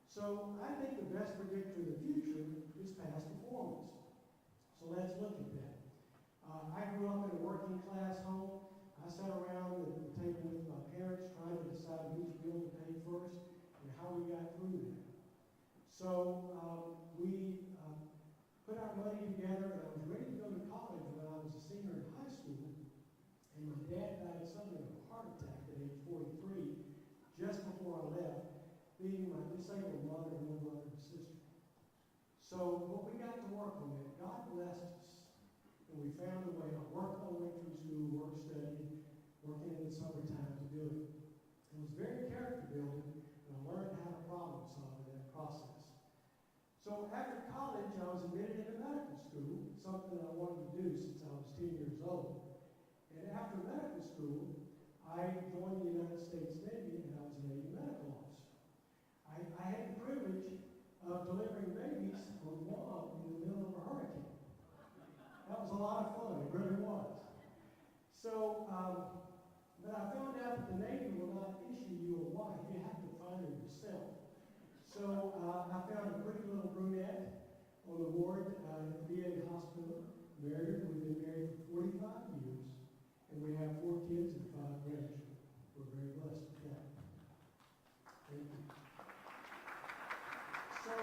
So I think the best predictor of the future is past performance. So let's look at that. I grew up in a working class home. I sat around the table with my parents trying to decide which bill to pay first and how we got through that. So we put our money together, and I was ready to go to college when I was a senior in high school, and my dad died suddenly of a heart attack at age 43, just before I left, leaving my disabled mother, no brother, and sister. So what we got to work on that, God blessed us, and we found a way. I worked my way through school, work study, working in the summertime to do it. It was very character building, and I learned how to problem solve in that process. So after college, I was admitted into medical school, something I wanted to do since I was 10 years old. And after medical school, I joined the United States Navy, and I was a Navy medical officer. I had the privilege of delivering babies on Guam in the middle of a hurricane. That was a lot of fun, it really was. So, but I found out that the Navy will not issue you a wife, you have to find her yourself. So I found a pretty little brunette on the ward at the VA hospital, married her. We've been married for 45 years, and we have 4 kids and 5 grandchildren. We're very blessed with that. Thank you. So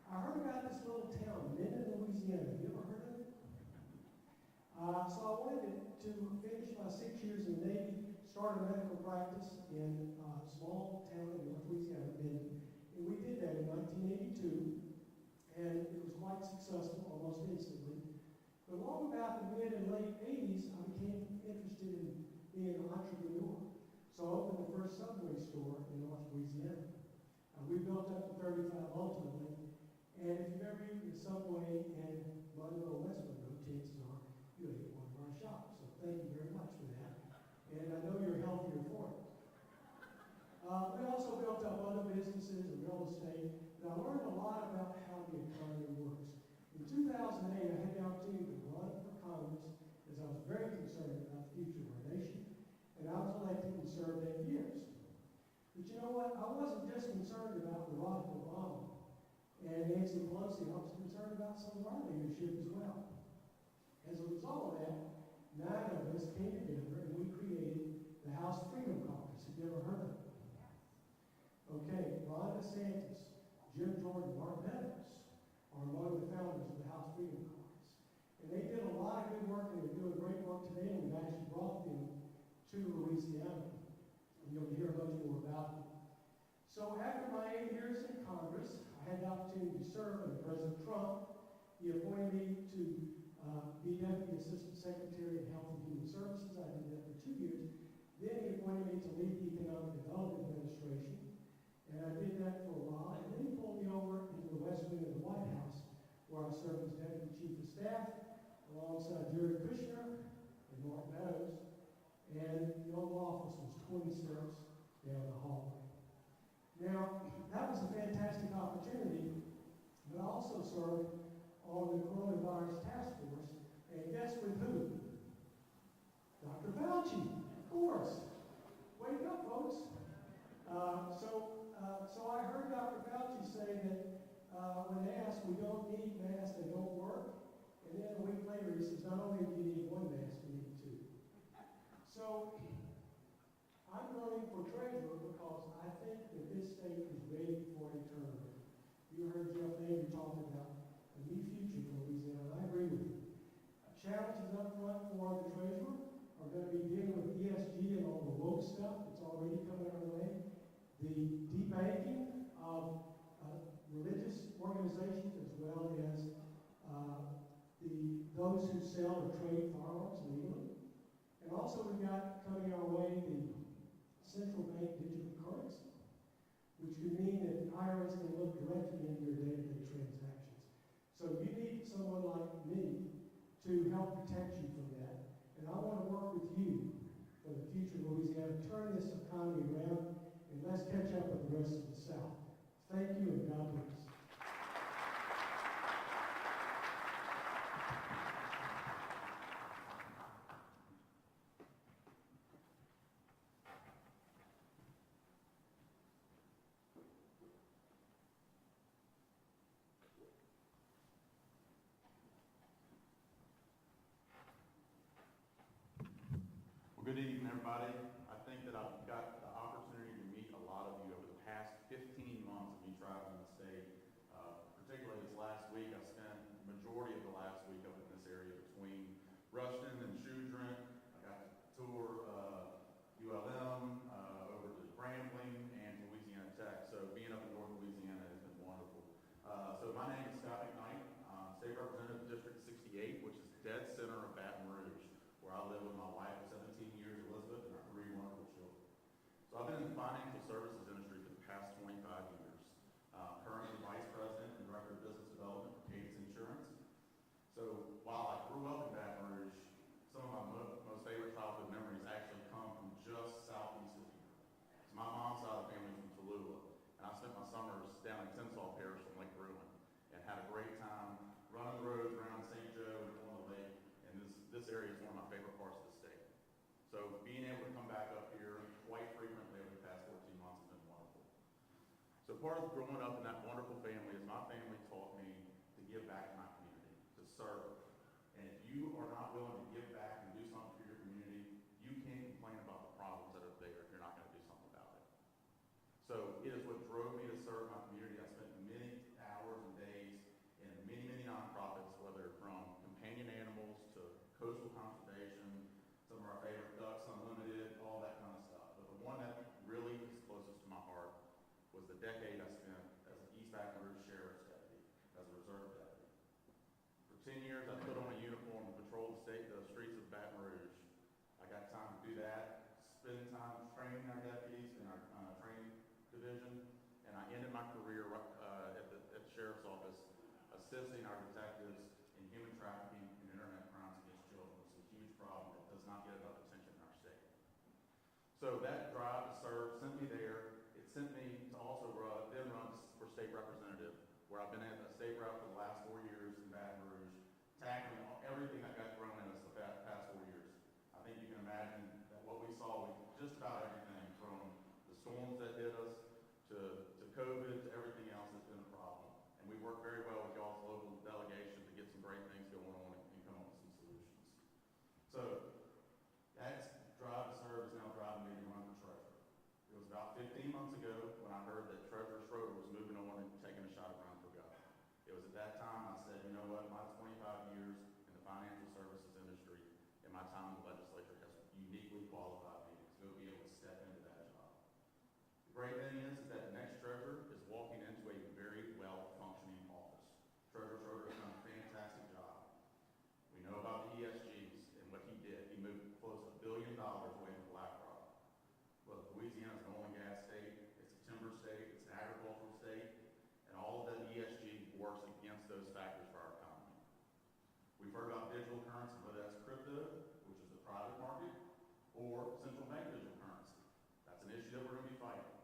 I heard about this little town, Minden, Louisiana. Have you ever heard of it? So I wanted to finish my 6 years in the Navy, start a medical practice in a small town in North Louisiana, Minden. And we did that in 1982, and it was quite successful almost instantly. But along about the mid and late 80s, I became interested in being an entrepreneur. So I opened the first Subway store in North Louisiana. We built up to 35 ultimately, and if you've ever eaten the Subway in Monroe, West Monroe, chances are you ate one of our shops. So thank you very much for that. And I know you're healthier for it. We also built up other businesses and real estate, and I learned a lot about how the economy works. In 2008, I had the opportunity to run for Congress as I was very concerned about the future of our nation, and I was elected and served 8 years. But you know what? I wasn't just concerned about Barack Obama and Nancy Pelosi. I was concerned about some of our leadership as well. As a result of that, 9 of us came together and we created the House Freedom Caucus. Have you ever heard of it? Okay, Ron DeSantis, Jim Jordan, Mark Meadows are among the founders of the House Freedom Caucus. And they did a lot of good work, and they're doing great work today, and we've actually brought them to Louisiana. And you'll hear much more about them. So after my 8 years in Congress, I had the opportunity to serve under President Trump. He appointed me to be Deputy Assistant Secretary of Health and Human Services. I did that for 2 years. Then he appointed me to lead the Economic Development Administration. And I did that for a while, and then he pulled me over into the West Wing of the White House, where I served as Deputy Chief of Staff, alongside Jerry Kushner and Mark Meadows, and the Oval Office was 20 steps down the hallway. Now, that was a fantastic opportunity, but I also served on the Coronavirus Task Force, and guess with who? Dr. Fauci, of course. Wake up, folks. So I heard Dr. Fauci say that when asked, we don't need masks, they don't work. And then a week later, he says, not only do you need 1 mask, you need 2. So those who sell or trade firearms legally. And also we've got coming our way the central bank digital currency, which could mean that the IRS can look directly into your day-to-day transactions. So you need someone like me to help protect you from that. And I want to work with you for the future of Louisiana, turn this economy around, and let's catch up with the rest of the South. Thank you, and God bless. Well, good evening, everybody. I think that I've got the opportunity to meet a lot of you over the past 15 months of me traveling the state. Particularly this last week, I spent the majority of the last week up in this area between Rushton and Shoudron. I got to tour ULM, over to Grambling, and Louisiana Tech. So being up in North Louisiana has been wonderful. So my name is Scott McKnight. I'm State Representative of District 68, which is dead center of Baton Rouge, where I live with my wife of 17 years, Elizabeth, and our 3 wonderful children. So I've been in the financial services industry for the past 25 years. Currently Vice President and Director of Business Development for Cadence Insurance. So while I grew up in Baton Rouge, some of my most favorite childhood memories actually come from just southeast of here. So my mom's side of the family is from Tallulah, and I spent my summers down in Tensall Parish on Lake Bruin, and had a great time running the roads around St. Joe and on the lake. And this area is one of my favorite parts of the state. So being able to come back up here quite frequently over the past 14 months has been wonderful. So part of growing up in that wonderful family is my family taught me to give back to my community, to serve. And if you are not willing to give back and do something for your community, you can't complain about the problems that are there if you're not going to do something about it. So it is what drove me to serve my community. I spent many hours and days in many nonprofits, whether from companion animals to coastal conservation, some of our favorite Ducks Unlimited, all that kind of stuff. But the one that really is closest to my heart was the decade I spent as an East Baton Rouge Sheriff's Deputy, as a reserve deputy. For 10 years, I put on a uniform and patrolled the streets of Baton Rouge. I got time to do that, spend time training our deputies in our training division, and I ended my career at the Sheriff's Office assisting our detectives in human trafficking and internet crimes against children, which is a huge problem that does not get enough attention in our state. So that drive to serve sent me there. It sent me to also then run for state representative, where I've been at a state rep for the last 4 years in Baton Rouge, tackling everything that got thrown at us the past 4 years. I think you can imagine that what we saw was just about everything, from the storms that hit us to COVID to everything else that's been a problem. And we work very well with y'all's local delegation to get some great things going on and come up with some solutions. So that drive to serve is now driving me to run for treasurer. It was about 15 months ago when I heard that Treasurer Schroeder was moving on and taking a shot at running for governor. It was at that time I said, you know what, my 25 years in the financial services industry and my time in the legislature has uniquely qualified me to be able to step into that job. The great thing is that the next treasurer is walking into a very well-functioning office. Treasurer Schroeder has done a fantastic job. We know about the ESGs and what he did. He moved close to $1 billion away from BlackRock. Well, Louisiana is an oil and gas state, it's a timber state, it's an agricultural state, and all of that ESG works against those factors for our economy. We've heard about digital currency, whether that's crypto, which is the private market, or central bank digital currency. That's an issue that we're going to be fighting.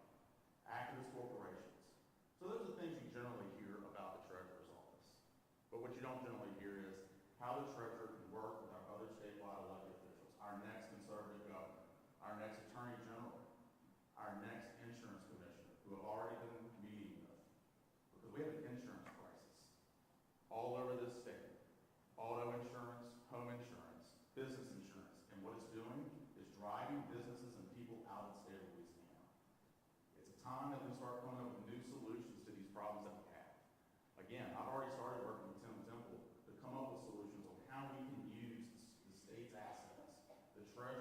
Activist corporations. So those are the things you generally hear about the treasurer's office. But what you don't generally hear is how the treasurer can work with our other statewide elected officials, our next conservative governor, our next attorney general, our next insurance commissioner, who have already been meeting with. Because we have an insurance crisis all over this state. Auto insurance, home insurance, business insurance. And what it's doing is driving businesses and people out of the state of Louisiana. It's a time that we start coming up with new solutions to these problems that we have. Again, I've already started working with Tim Temple to come up with solutions on how we can use the state's assets, the treasury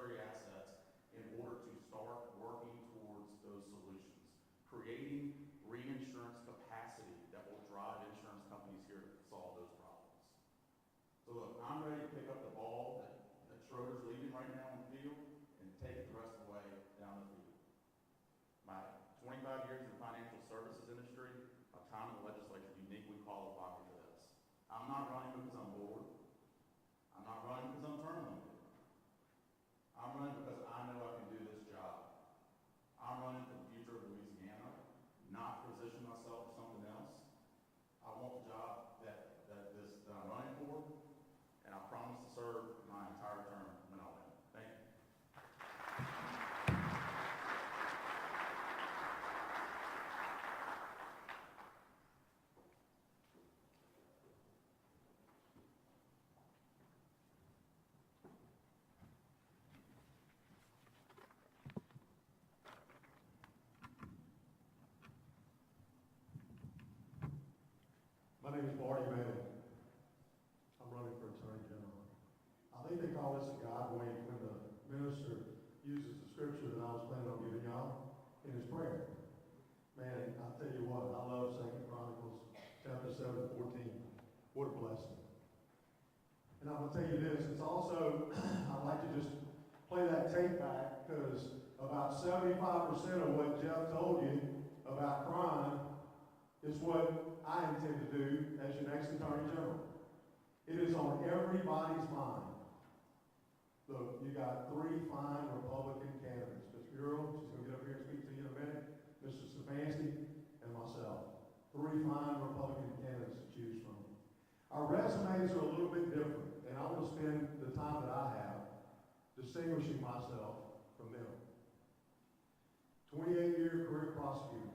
name is Marty Manning. I'm running for Attorney General. I think they call this a God wink when the minister uses the scripture that I was planning on giving y'all in his prayer. Man, I'll tell you what, I love 2 Chronicles chapter 7:14. What a blessing. And I'm going to tell you this, it's also, I'd like to just play that tape back because about 75% of what Jeff told you about crime is what I intend to do as your next Attorney General. It is on everybody's mind. Look, you got 3 fine Republican candidates. Ms. Bureau, she's going to get up here and speak to you in a minute. Mr. Stefanski, and myself. 3 fine Republican candidates to choose from. Our resumes are a little bit different, and I want to spend the time that I have distinguishing myself from them. 28-year career prosecutor.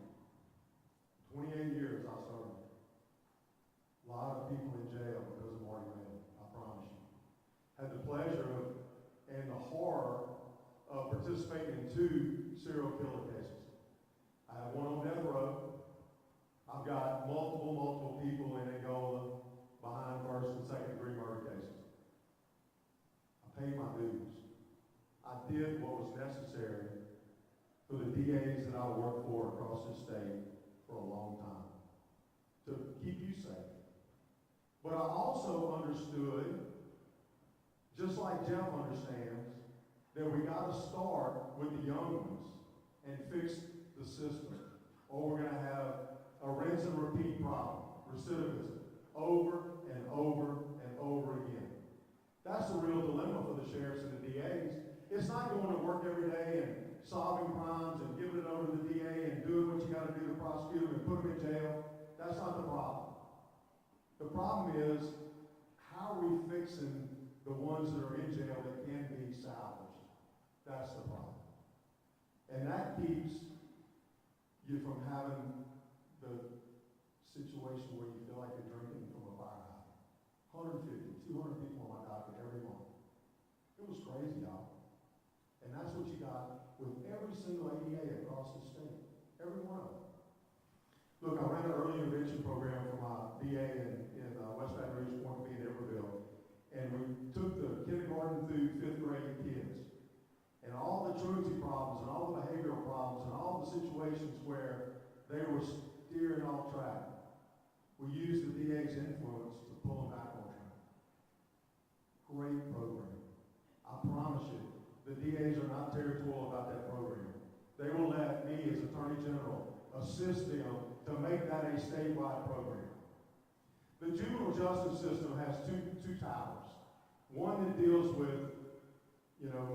28 years I served. A lot of people in jail because of Marty Manning, I promise you. Had the pleasure of, and the horror of participating in 2 serial killer cases. I have one on death row. I've got multiple people in Angola behind first and second degree murder cases. I paid my dues. I did what was necessary for the DAs that I worked for across this state for a long time to keep you safe. But I also understood, just like Jeff understands, that we got to start with the young ones and fix the system, or we're going to have a rinse and repeat problem, recidivism, over and over and over again. That's the real dilemma for the sheriffs and the DAs. It's not going to work every day and solving crimes and giving it over to the DA and doing what you got to do to prosecute them and put them in jail. That's not the problem. The problem is, how are we fixing the ones that are in jail that can be salvaged? That's the problem. And that keeps you from having the situation where you feel like you're drinking from a fire hydrant. 150, 200 people on my docket every month. It was crazy, y'all. And that's what you got with every single ADA across the state. Every one of them. Look, I ran an early intervention program for my DA in West Baton Rouge, Point B, and Everville. And we took the kindergarten through 5th grade kids. And all the truancy problems and all the behavioral problems and all the situations where they were steering off track, we used the DA's influence to pull them back on track. Great program. I promise you, the DAs are not territorial about that program. They will let me, as Attorney General, assist them to make that a statewide program. The juvenile justice system has two towers. One that deals with,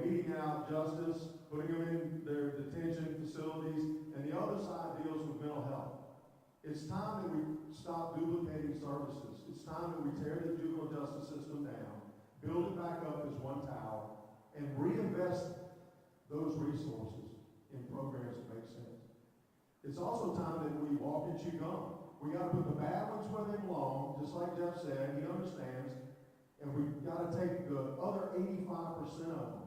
meting out justice, putting them in their detention facilities, and the other side deals with mental health. It's time that we stop duplicating services. It's time that we tear the juvenile justice system down, build it back up as one tower, and reinvest those resources in programs that make sense. It's also time that we walk and chew gum. We got to put the bad ones where they belong, just like Jeff said, he understands, and we've got to take the other 85% of them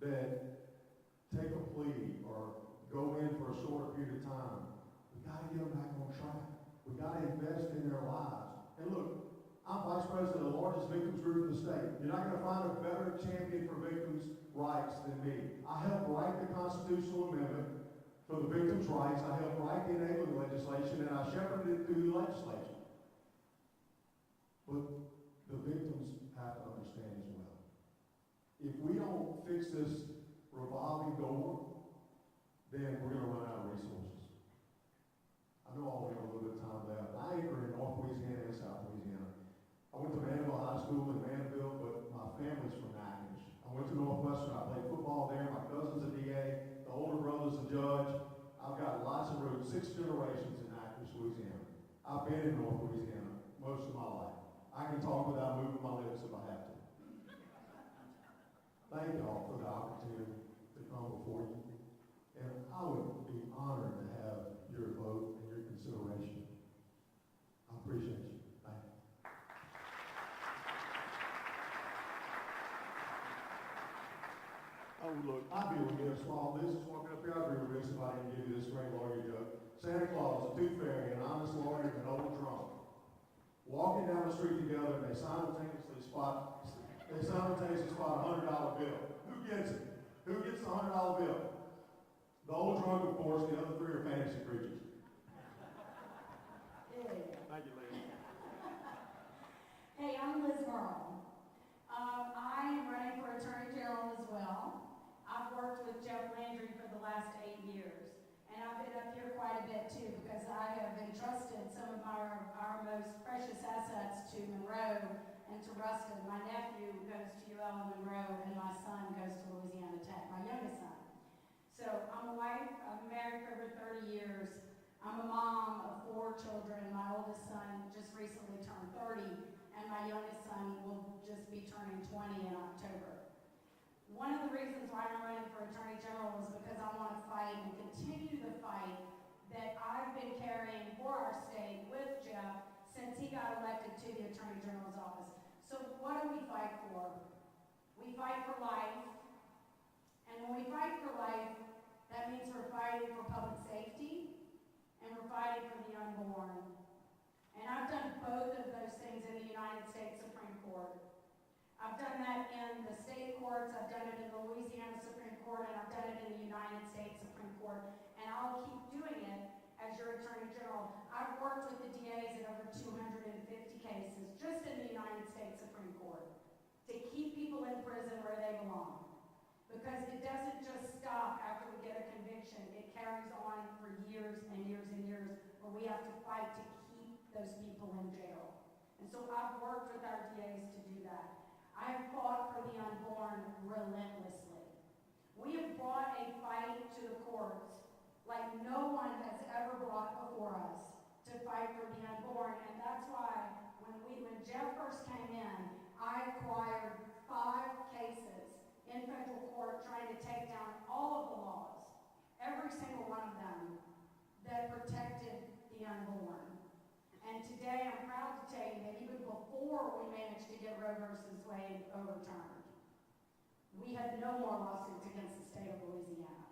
that take a plea or go in for a shorter period of time. We got to get them back on track. We got to invest in their lives. And look, I'm vice president of the largest victims group in the state. You're not going to find a better champion for victims' rights than me. I helped write the constitutional amendment for the victims' rights. I helped write the enabling legislation, and I shepherded it through the legislature. But the victims have to understand as well. If we don't fix this revolving door, then we're going to run out of resources. I know I only have a little bit of time left. I anchor in North Louisiana and South Louisiana. I went to Mandeville High School in Mandeville, but my family's from Natchitoches. I went to Northwestern. I played football there. My cousin's a DA. The older brother's a judge. I've got lots of roots, 6 generations in Natchitoches, Louisiana. I've been in North Louisiana most of my life. I can talk without moving my lips if I have to. Thank y'all for the opportunity to come before you. And I would be honored to have your vote and your consideration. I appreciate you. Thank you. Oh, look, I'd be remiss, small business walking up here, I'd be remiss if I didn't give you this great lawyer joke. Santa Claus, a tooth fairy, an honest lawyer, and an old drunk. walking down the street together, and they simultaneously spot a $100 bill. Who gets it? Who gets the $100 bill? The old drunk, of course. The other three are fantasy creatures. Thank you, Liz. Hey, I'm Liz Merle. I am running for Attorney General as well. I've worked with Jeff Landry for the last 8 years, and I've been up here quite a bit too because I have entrusted some of our most precious assets to Monroe and to Ruston. My nephew goes to UL and Monroe, and my son goes to Louisiana Tech, my youngest son. So I'm a wife, I've been married for over 30 years. I'm a mom of 4 children. My oldest son just recently turned 30, and my youngest son will just be turning 20 in October. One of the reasons why I'm running for Attorney General is because I want to fight and continue the fight that I've been carrying for our state with Jeff since he got elected to the Attorney General's office. So what do we fight for? We fight for life, and when we fight for life, that means we're fighting for public safety, and we're fighting for the unborn. And I've done both of those things in the United States Supreme Court. I've done that in the state courts, I've done it in the Louisiana Supreme Court, and I've done it in the United States Supreme Court. And I'll keep doing it as your Attorney General. I've worked with the DAs in over 250 cases just in the United States Supreme Court to keep people in prison where they belong. Because it doesn't just stop after we get a conviction. It carries on for years and years and years where we have to fight to keep those people in jail. And so I've worked with our DAs to do that. I have fought for the unborn relentlessly. We have brought a fight to the courts like no one has ever brought before us to fight for the unborn. And that's why when Jeff first came in, I acquired 5 cases in federal court trying to take down all of the laws, every single one of them, that protected the unborn. And today I'm proud to tell you that even before we managed to get Roe versus Wade overturned, we had no more lawsuits against the state of Louisiana.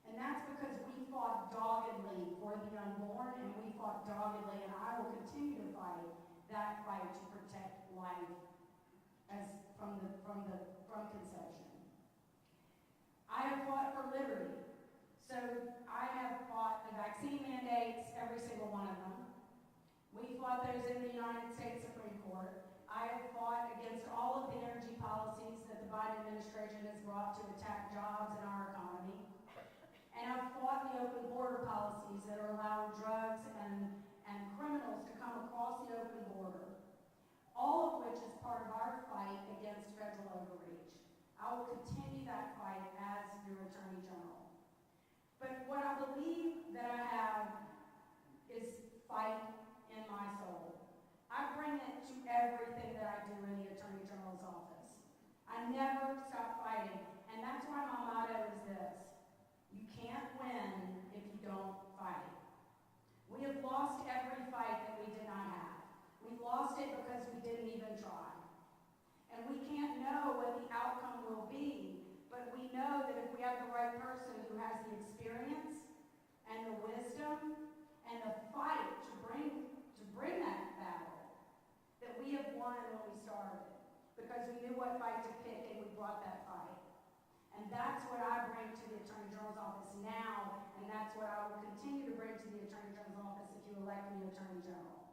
And that's because we fought doggedly for the unborn, and we fought doggedly, and I will continue to fight that fight to protect life from conception. I have fought for liberty. So I have fought the vaccine mandates, every single one of them. We fought those in the United States Supreme Court. I have fought against all of the energy policies that the Biden administration has brought to attack jobs in our economy. And I've fought the open border policies that are allowing drugs and criminals to come across the open border. All of which is part of our fight against federal overreach. I will continue that fight as your Attorney General. But what I believe that I have is fight in my soul. I bring it to everything that I do in the Attorney General's office. I never stop fighting, and that's why my motto is this: you can't win if you don't fight. We have lost every fight that we did not have. We lost it because we didn't even try. And we can't know what the outcome will be, but we know that if we have the right person who has the experience and the wisdom and the fight to bring that battle, that we have won when we started. Because we knew what fight to pick and we brought that fight. And that's what I bring to the Attorney General's office now, and that's what I will continue to bring to the Attorney General's office if you elect me Attorney General.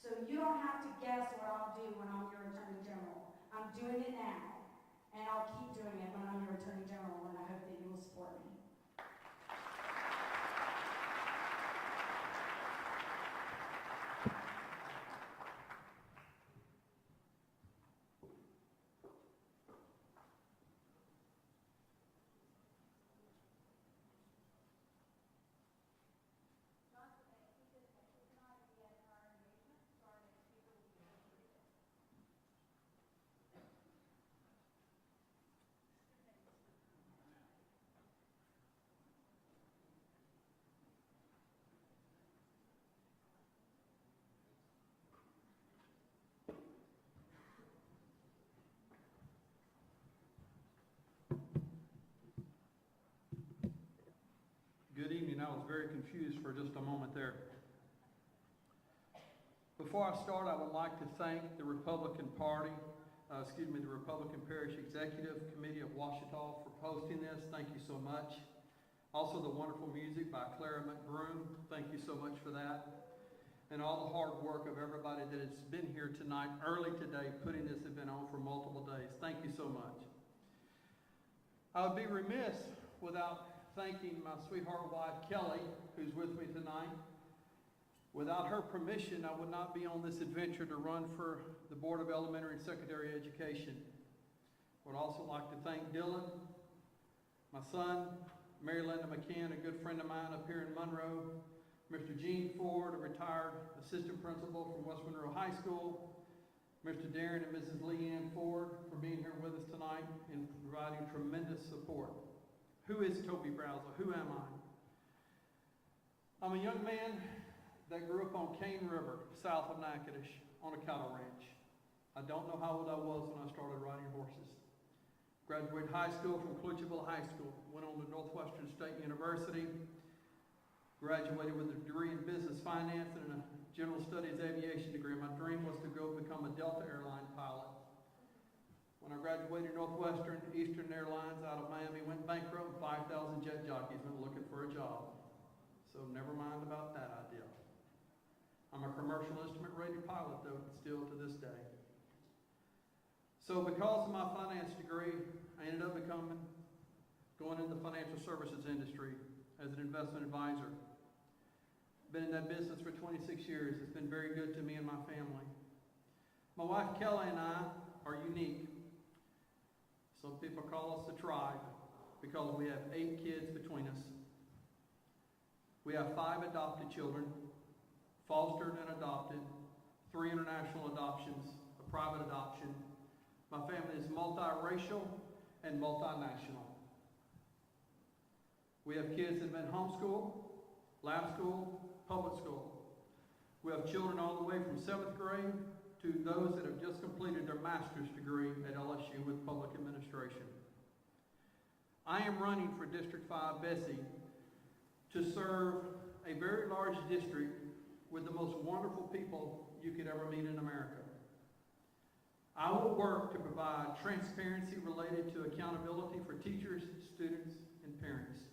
So you don't have to guess what I'll do when I'm your Attorney General. I'm doing it now, and I'll keep doing it when I'm your Attorney General, and I hope that you will support me. Good evening. I was very confused for just a moment there. Before I start, I would like to thank the Republican Party, the Republican Parish Executive Committee of Ouachita for hosting this. Thank you so much. Also, the wonderful music by Clara McBroom. Thank you so much for that. And all the hard work of everybody that has been here tonight, early today, putting this event on for multiple days. Thank you so much. I would be remiss without thanking my sweetheart wife, Kelly, who's with me tonight. Without her permission, I would not be on this adventure to run for the Board of Elementary and Secondary Education. I would also like to thank Dylan, my son, Mary Linda McCann, a good friend of mine up here in Monroe, Mr. Gene Ford, a retired assistant principal from West Monroe High School, Mr. Darren and Mrs. Leanne Ford for being here with us tonight and providing tremendous support. Who is Toby Brazel? Who am I? I'm a young man that grew up on Cane River, south of Natchitoches, on a cattle ranch. I don't know how old I was when I started riding horses. Graduated high school from Clutchville High School, went on to Northwestern State University, graduated with a degree in business finance and a general studies aviation degree. My dream was to go become a Delta airline pilot. When I graduated Northwestern, Eastern Airlines out of Miami went bankrupt, 5,000 jet jockeys went looking for a job. So never mind about that idea. I'm a commercial instrument rated pilot though, still to this day. So because of my finance degree, I ended up going into the financial services industry as an investment advisor. Been in that business for 26 years. It's been very good to me and my family. My wife Kelly and I are unique. Some people call us the tribe because we have 8 kids between us. We have 5 adopted children, fostered and adopted, 3 international adoptions, a private adoption. My family is multiracial and multinational. We have kids that have been homeschooled, lab school, public school. We have children all the way from 7th grade to those that have just completed their master's degree at LSU with public administration. I am running for District 5 Bessie to serve a very large district with the most wonderful people you could ever meet in America. I will work to provide transparency related to accountability for teachers, students, and parents.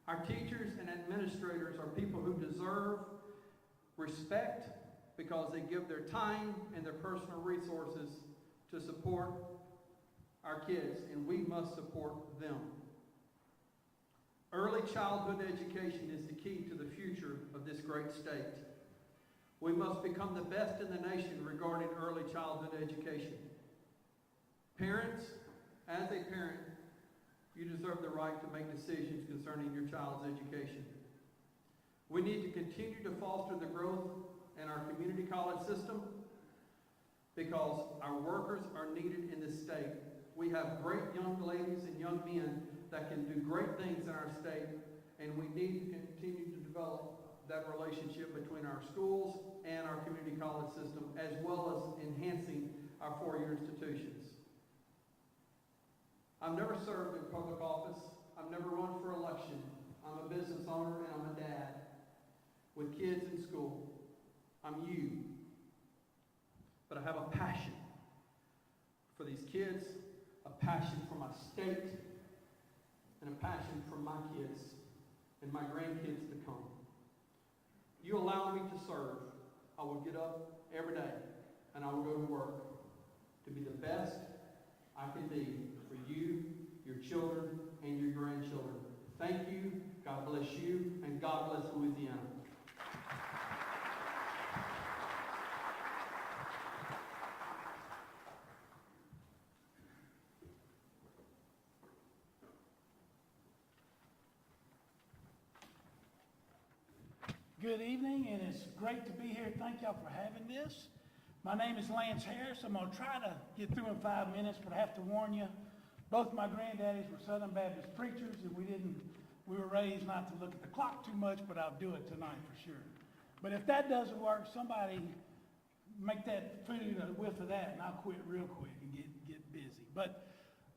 Our teachers and administrators are people who deserve respect because they give their time and their personal resources to support our kids, and we must support them. Early childhood education is the key to the future of this great state. We must become the best in the nation regarding early childhood education. Parents, as a parent, you deserve the right to make decisions concerning your child's education. We need to continue to foster the growth in our community college system because our workers are needed in this state. We have great young ladies and young men that can do great things in our state, and we need to continue to develop that relationship between our schools and our community college system, as well as enhancing our four-year institutions. I've never served in public office. I've never run for election. I'm a business owner and I'm a dad with kids in school. I'm you. But I have a passion for these kids, a passion for my state, and a passion for my kids and my grandkids to come. You allow me to serve, I will get up every day and I will go to work to be the best I can be for you, your children, and your grandchildren. Thank you, God bless you, and God bless Louisiana. Good evening, and it's great to be here. Thank y'all for having this. My name is Lance Harris. I'm going to try to get through in 5 minutes, but I have to warn you, both my granddaddies were Southern Baptist preachers, and we were raised not to look at the clock too much, but I'll do it tonight for sure. But if that doesn't work, somebody make that food a whiff of that, and I'll quit real quick and get busy. But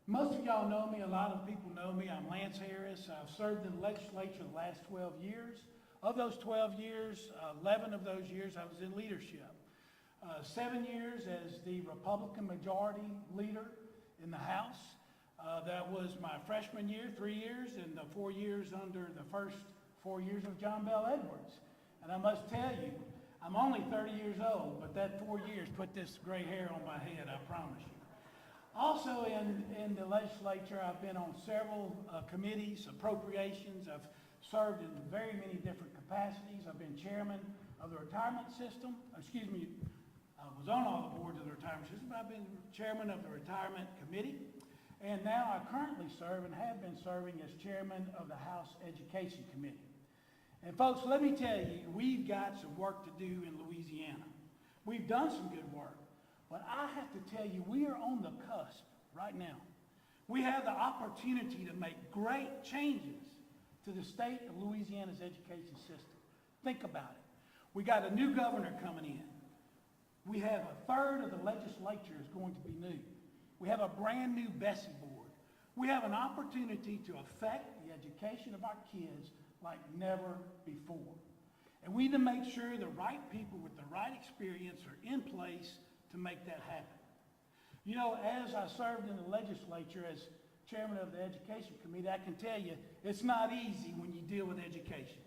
most of y'all know me. A lot of people know me. I'm Lance Harris. I've served in the legislature the last 12 years. Of those 12 years, 11 of those years I was in leadership. 7 years as the Republican majority leader in the House. That was my freshman year, 3 years, and the 4 years under the first 4 years of John Bell Edwards. And I must tell you, I'm only 30 years old, but that 4 years put this gray hair on my head, I promise you. Also in the legislature, I've been on several committees, appropriations. I've served in very many different capacities. I've been chairman of the retirement system. I was on all the boards of the retirement system, but I've been chairman of the retirement committee. And now I currently serve and have been serving as chairman of the House Education Committee. And folks, let me tell you, we've got some work to do in Louisiana. We've done some good work. But I have to tell you, we are on the cusp right now. We have the opportunity to make great changes to the state of Louisiana's education system. Think about it. We got a new governor coming in. We have a third of the legislature is going to be new. We have a brand new Bessie board. We have an opportunity to affect the education of our kids like never before. And we need to make sure the right people with the right experience are in place to make that happen. You know, as I served in the legislature as chairman of the Education Committee, I can tell you it's not easy when you deal with education.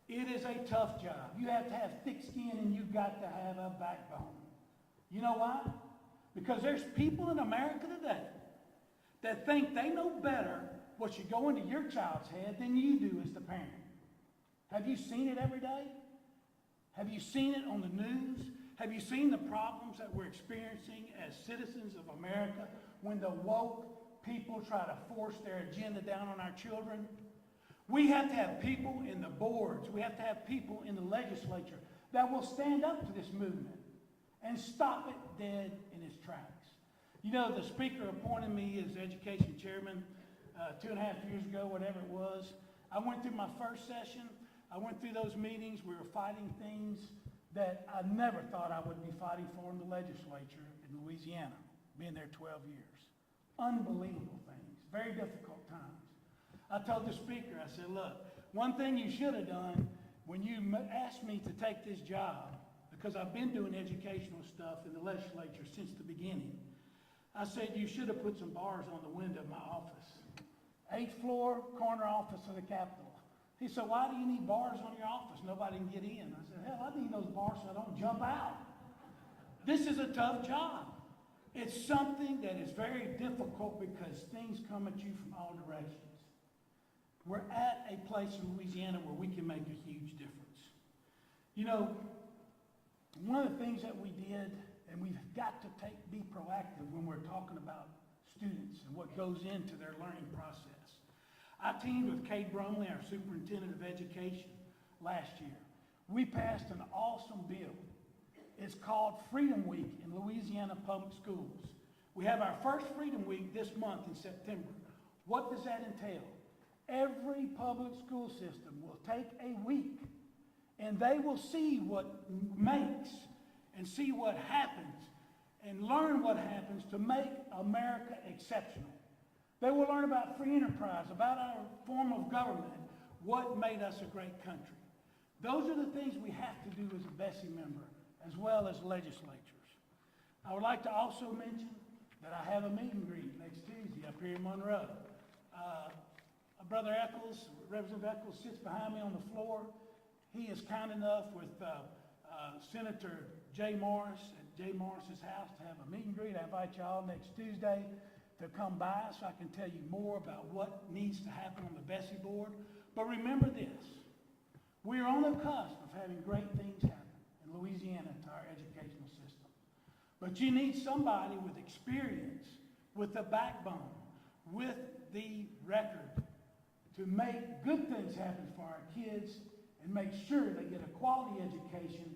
It is a tough job. You have to have thick skin and you've got to have a backbone. You know why? Because there's people in America today that think they know better what should go into your child's head than you do as the parent. Have you seen it every day? Have you seen it on the news? Have you seen the problems that we're experiencing as citizens of America when the woke people try to force their agenda down on our children? We have to have people in the boards, we have to have people in the legislature that will stand up to this movement and stop it dead in its tracks. You know, the speaker appointed me as education chairman 2.5 years ago, whatever it was. I went through my first session. I went through those meetings. We were fighting things that I never thought I would be fighting for in the legislature in Louisiana, being there 12 years. Unbelievable things, very difficult times. I told the speaker, I said, look, one thing you should have done when you asked me to take this job, because I've been doing educational stuff in the legislature since the beginning, I said you should have put some bars on the window of my office. 8th floor, corner office of the Capitol. He said, why do you need bars on your office? Nobody can get in. I said, hell, I need those bars so I don't jump out. This is a tough job. It's something that is very difficult because things come at you from all directions. We're at a place in Louisiana where we can make a huge difference. You know, one of the things that we did, and we've got to be proactive when we're talking about students and what goes into their learning process. I teamed with Kate Brumley, our superintendent of education, last year. We passed an awesome bill. It's called Freedom Week in Louisiana Public Schools. We have our first Freedom Week this month in September. What does that entail? Every public school system will take a week and they will see what makes and see what happens and learn what happens to make America exceptional. They will learn about free enterprise, about our form of government, what made us a great country. Those are the things we have to do as a Bessie member, as well as legislatures. I would like to also mention that I have a meet and greet next Tuesday up here in Monroe. Brother Eccles, Representative Eccles, sits behind me on the floor. He is kind enough with Senator Jay Morris at Jay Morris's house to have a meet and greet. I invite y'all next Tuesday to come by so I can tell you more about what needs to happen on the Bessie board. But remember this, we are on the cusp of having great things happen in Louisiana to our educational system. But you need somebody with experience, with the backbone, with the record to make good things happen for our kids and make sure they get a quality education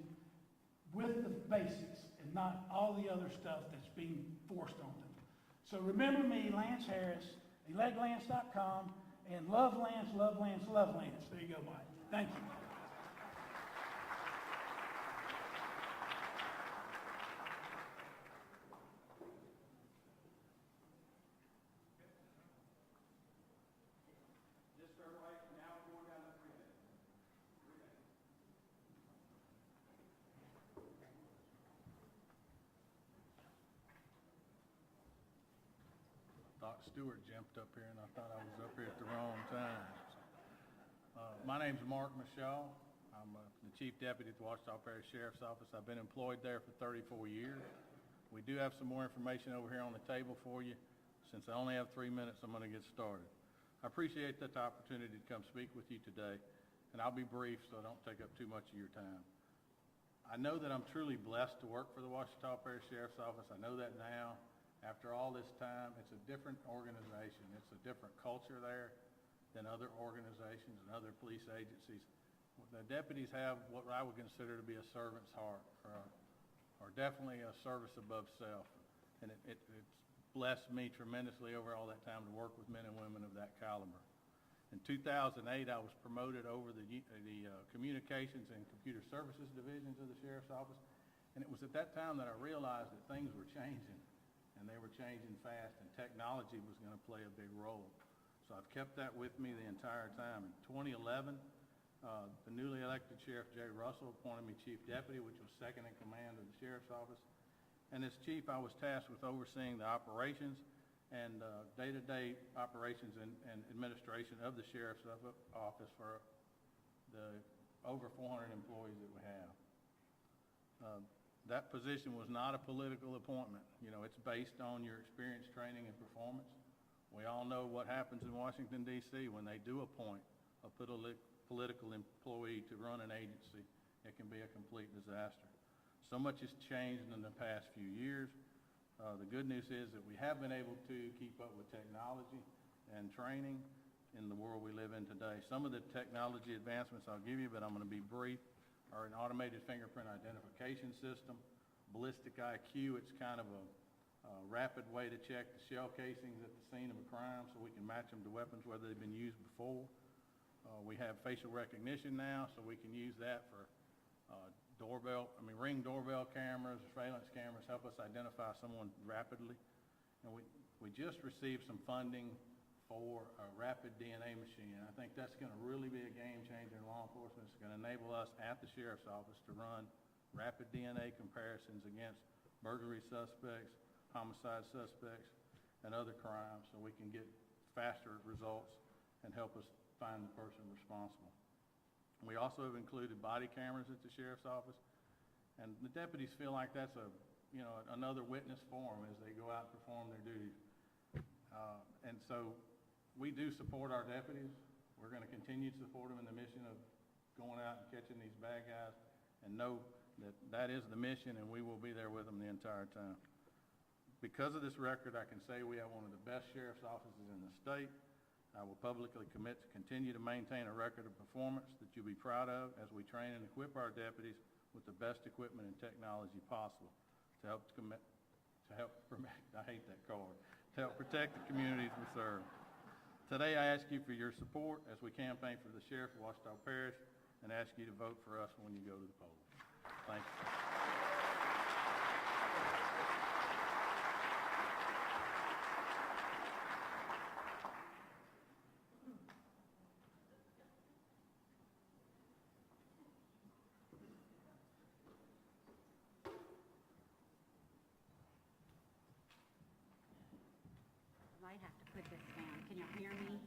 with the basics and not all the other stuff that's being forced on them. So remember me, Lance Harris, electlance.com, and love Lance, love Lance, love Lance. There you go, Mike. Thank you. Rod Stewart jumped up here, and I thought I was up here at the wrong time. My name's Mark Michaud. I'm the Chief Deputy at the Ouachita Parish Sheriff's Office. I've been employed there for 34 years. We do have some more information over here on the table for you. Since I only have 3 minutes, I'm going to get started. I appreciate the opportunity to come speak with you today, and I'll be brief so I don't take up too much of your time. I know that I'm truly blessed to work for the Ouachita Parish Sheriff's Office. I know that now. After all this time, it's a different organization. It's a different culture there than other organizations and other police agencies. The deputies have what I would consider to be a servant's heart, or definitely a service above self. And it's blessed me tremendously over all that time to work with men and women of that caliber. In 2008, I was promoted over the Communications and Computer Services divisions of the Sheriff's Office, and it was at that time that I realized that things were changing, and they were changing fast, and technology was going to play a big role. So I've kept that with me the entire time. In 2011, the newly elected Sheriff Jay Russell appointed me Chief Deputy, which was second in command of the Sheriff's Office. And as Chief, I was tasked with overseeing the operations and day-to-day operations and administration of the Sheriff's Office for the over 400 employees that we have. That position was not a political appointment. You know, it's based on your experience, training, and performance. We all know what happens in Washington, D.C. when they do appoint a political employee to run an agency. It can be a complete disaster. So much has changed in the past few years. The good news is that we have been able to keep up with technology and training in the world we live in today. Some of the technology advancements I'll give you, but I'm going to be brief, are an automated fingerprint identification system, ballistic IQ. It's kind of a rapid way to check the shell casings at the scene of a crime so we can match them to weapons whether they've been used before. We have facial recognition now, so we can use that for Ring doorbell cameras, surveillance cameras help us identify someone rapidly. And we just received some funding for a rapid DNA machine. I think that's going to really be a game changer in law enforcement. It's going to enable us at the Sheriff's Office to run rapid DNA comparisons against burglary suspects, homicide suspects, and other crimes so we can get faster results and help us find the person responsible. We also have included body cameras at the Sheriff's Office, and the deputies feel like that's another witness for them as they go out and perform their duties. And so we do support our deputies. We're going to continue to support them in the mission of going out and catching these bad guys, and know that that is the mission, and we will be there with them the entire time. Because of this record, I can say we have one of the best sheriff's offices in the state. I will publicly commit to continue to maintain a record of performance that you'll be proud of as we train and equip our deputies with the best equipment and technology possible to help protect the communities we serve. Today, I ask you for your support as we campaign for the Sheriff of Ouachita Parish, and ask you to vote for us when you go to the polls. Thank you. I might have to put this down. Can you hear me?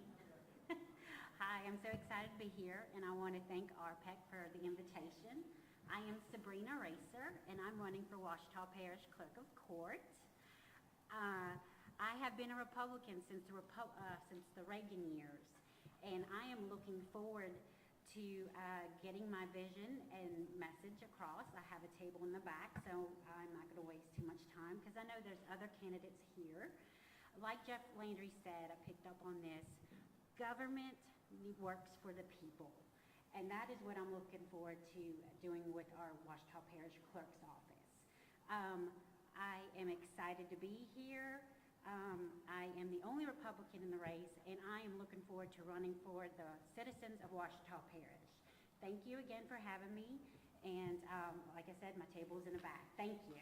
Hi, I'm so excited to be here, and I want to thank RPEC for the invitation. I am Sabrina Racer, and I'm running for Ouachita Parish Clerk of Court. I have been a Republican since the Reagan years, and I am looking forward to getting my vision and message across. I have a table in the back, so I'm not going to waste too much time because I know there's other candidates here. Like Jeff Landry said, I picked up on this. Government works for the people, and that is what I'm looking forward to doing with our Ouachita Parish Clerk's Office. I am excited to be here. I am the only Republican in the race, and I am looking forward to running for the citizens of Ouachita Parish. Thank you again for having me, and like I said, my table is in the back. Thank you.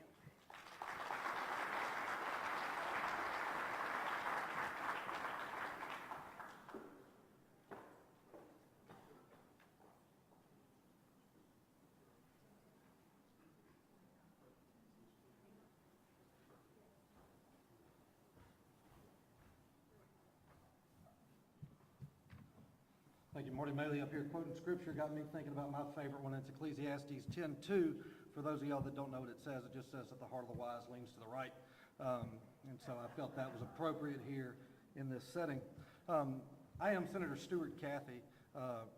Thank you. Marty Maley up here quoting scripture got me thinking about my favorite one. It's Ecclesiastes 10:2. For those of y'all that don't know what it just says that the heart of the wise leans to the right. And so I felt that was appropriate here in this setting. I am Senator Stewart Cathy,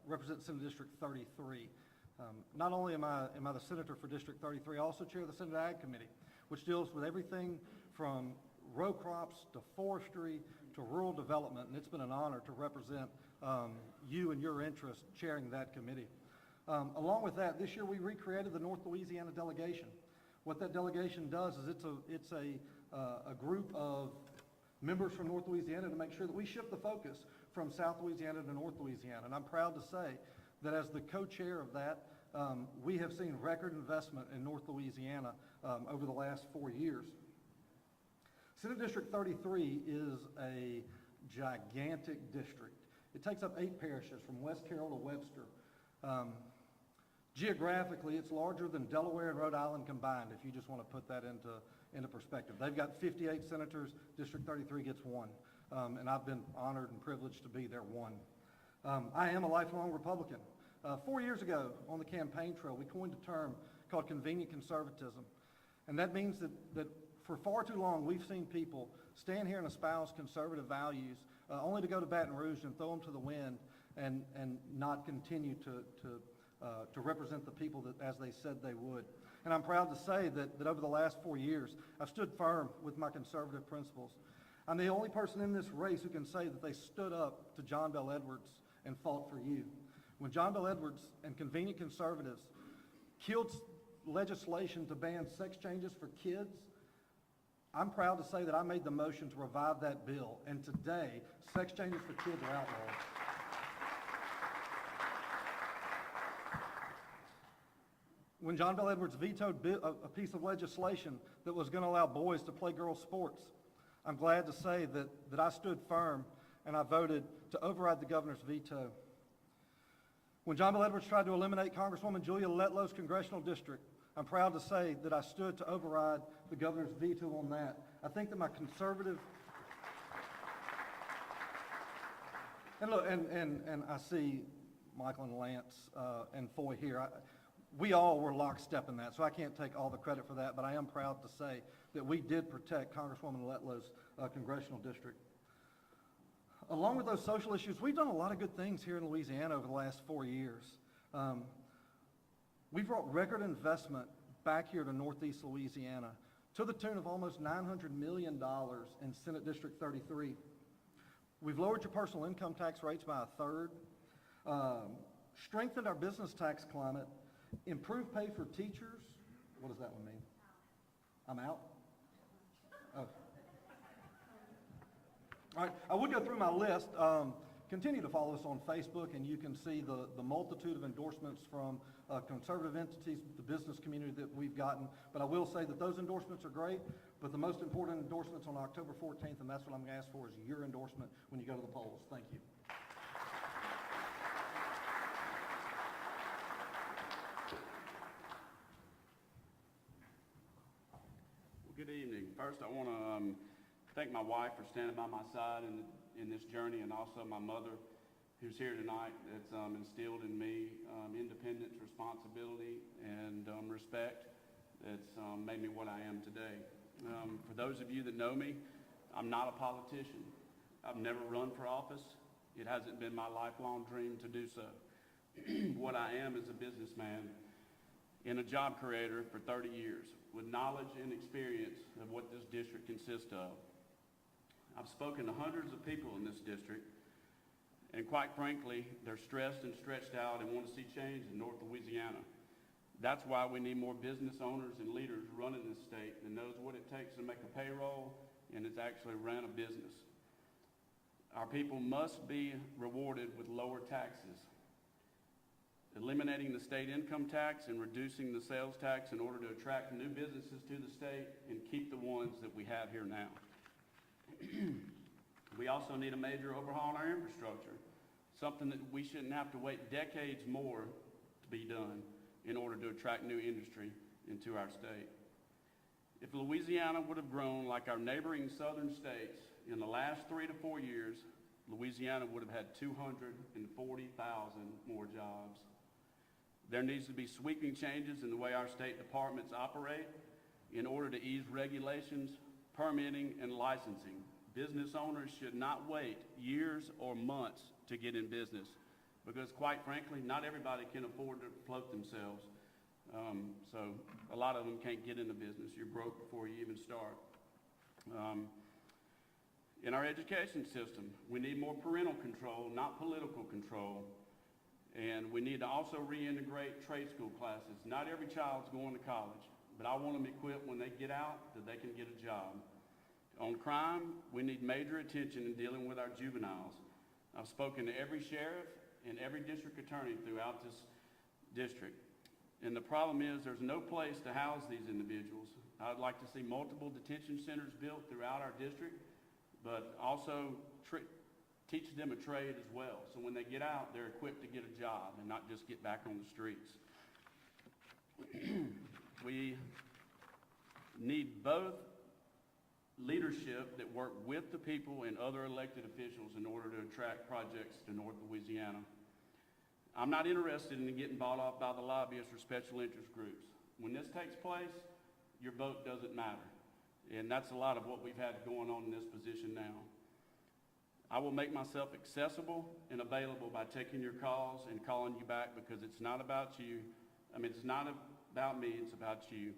represent Senate District 33. Not only am I the senator for District 33, I also chair the Senate Ag Committee, which deals with everything from row crops to forestry to rural development, and it's been an honor to represent you and your interests chairing that committee. Along with that, this year we recreated the North Louisiana delegation. What that delegation does is it's a group of members from North Louisiana to make sure that we shift the focus from South Louisiana to North Louisiana. And I'm proud to say that as the co-chair of that, we have seen record investment in North Louisiana over the last 4 years. Senate District 33 is a gigantic district. It takes up 8 parishes from West Carroll to Webster. Geographically, it's larger than Delaware and Rhode Island combined, if you just want to put that into perspective. They've got 58 senators. District 33 gets 1. And I've been honored and privileged to be their one. I am a lifelong Republican. 4 years ago on the campaign trail, we coined a term called convenient conservatism. And that means that for far too long, we've seen people stand here and espouse conservative values only to go to Baton Rouge and throw them to the wind and not continue to represent the people as they said they would. And I'm proud to say that over the last 4 years, I've stood firm with my conservative principles. I'm the only person in this race who can say that they stood up to John Bel Edwards and fought for you. When John Bel Edwards and convenient conservatives killed legislation to ban sex changes for kids, I'm proud to say that I made the motion to revive that bill, and today, sex changes for kids are outlawed. When John Bel Edwards vetoed a piece of legislation that was going to allow boys to play girls' sports, I'm glad to say that I stood firm and I voted to override the governor's veto. When John Bel Edwards tried to eliminate Congresswoman Julia Letlow's congressional district, I'm proud to say that I stood to override the governor's veto on that. I think that my conservative... And look, and I see Michael and Lance and Foy here. We all were lockstep in that, so I can't take all the credit for that, but I am proud to say that we did protect Congresswoman Letlow's congressional district. Along with those social issues, we've done a lot of good things here in Louisiana over the last 4 years. We've brought record investment back here to Northeast Louisiana to the tune of almost $900 million in Senate District 33. We've lowered your personal income tax rates by 1/3, strengthened our business tax climate, improved pay for teachers. What does that one mean? I'm out? Oh. All right, I would go through my list. Continue to follow us on Facebook, and you can see the multitude of endorsements from conservative entities, the business community that we've gotten. But I will say that those endorsements are great, but the most important endorsement's on October 14th, and that's what I'm going to ask for is your endorsement when you go to the polls. Thank you. Good evening. First, I want to thank my wife for standing by my side in this journey, and also my mother, who's here tonight, that's instilled in me independence, responsibility, and respect. That's made me what I am today. For those of you that know me, I'm not a politician. I've never run for office. It hasn't been my lifelong dream to do so. What I am is a businessman and a job creator for 30 years with knowledge and experience of what this district consists of. I've spoken to hundreds of people in this district, and quite frankly, they're stressed and stretched out and want to see change in North Louisiana. That's why we need more business owners and leaders running this state that knows what it takes to make a payroll and it's actually ran a business. Our people must be rewarded with lower taxes. Eliminating the state income tax and reducing the sales tax in order to attract new businesses to the state and keep the ones that we have here now. We also need a major overhaul in our infrastructure, something that we shouldn't have to wait decades more to be done in order to attract new industry into our state. If Louisiana would have grown like our neighboring southern states in the last 3 to 4 years, Louisiana would have had 240,000 more jobs. There needs to be sweeping changes in the way our state departments operate in order to ease regulations, permitting, and licensing. Business owners should not wait years or months to get in business because, quite frankly, not everybody can afford to float themselves. So a lot of them can't get into business. You're broke before you even start. In our education system, we need more parental control, not political control. And we need to also reintegrate trade school classes. Not every child's going to college, but I want them equipped when they get out that they can get a job. On crime, we need major attention in dealing with our juveniles. I've spoken to every sheriff and every district attorney throughout this district. And the problem is there's no place to house these individuals. I'd like to see multiple detention centers built throughout our district, but also teach them a trade as well. So when they get out, they're equipped to get a job and not just get back on the streets. We need both leadership that work with the people and other elected officials in order to attract projects to North Louisiana. I'm not interested in getting bought off by the lobbyists or special interest groups. When this takes place, your vote doesn't matter. And that's a lot of what we've had going on in this position now. I will make myself accessible and available by taking your calls and calling you back because it's not about you. It's not about me, it's about you.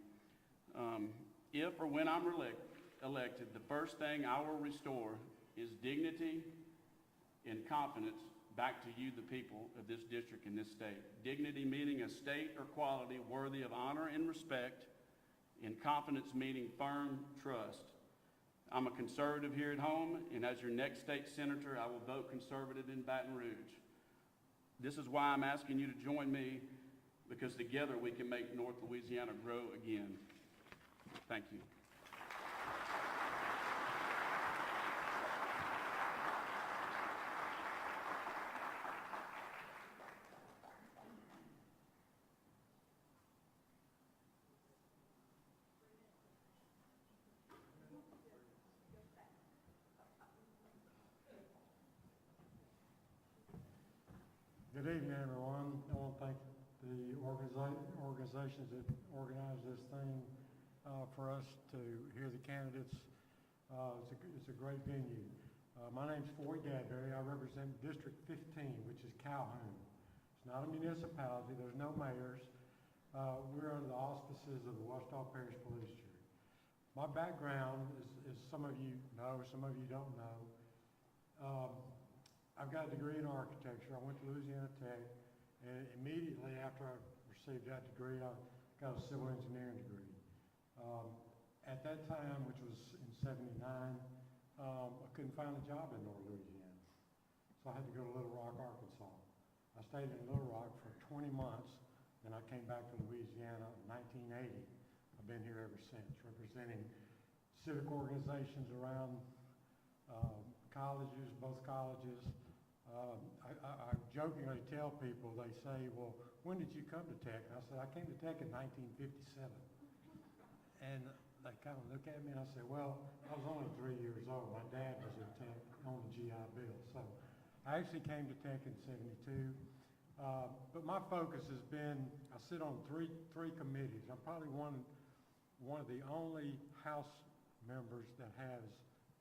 If or when I'm elected, the first thing I will restore is dignity and confidence back to you, the people of this district and this state. Dignity meaning a state or quality worthy of honor and respect, and confidence meaning firm trust. I'm a conservative here at home, and as your next state senator, I will vote conservative in Baton Rouge. This is why I'm asking you to join me, because together we can make North Louisiana grow again. Thank you. Good evening, everyone. I want to thank the organizations that organized this thing for us to hear the candidates. It's a great venue. My name's Floyd Gadberry. I represent District 15, which is Calhoun. It's not a municipality. There's no mayors. We're under the auspices of the Ouachita Parish Police Jury. My background is some of you know, some of you don't know. I've got a degree in architecture. I went to Louisiana Tech, and immediately after I received that degree, I got a civil engineering degree. At that time, which was in '79, I couldn't find a job in North Louisiana, so I had to go to Little Rock, Arkansas. I stayed in Little Rock for 20 months, then I came back to Louisiana in 1980. I've been here ever since, representing civic organizations around colleges, both colleges. I jokingly tell people, they say, well, when did you come to Tech? And I said, I came to Tech in 1957. And they kind of look at me and I say, well, I was only 3 years old. My dad was at Tech on the GI Bill. So I actually came to Tech in '72. But my focus has been, I sit on three committees. I'm probably one of the only House members that has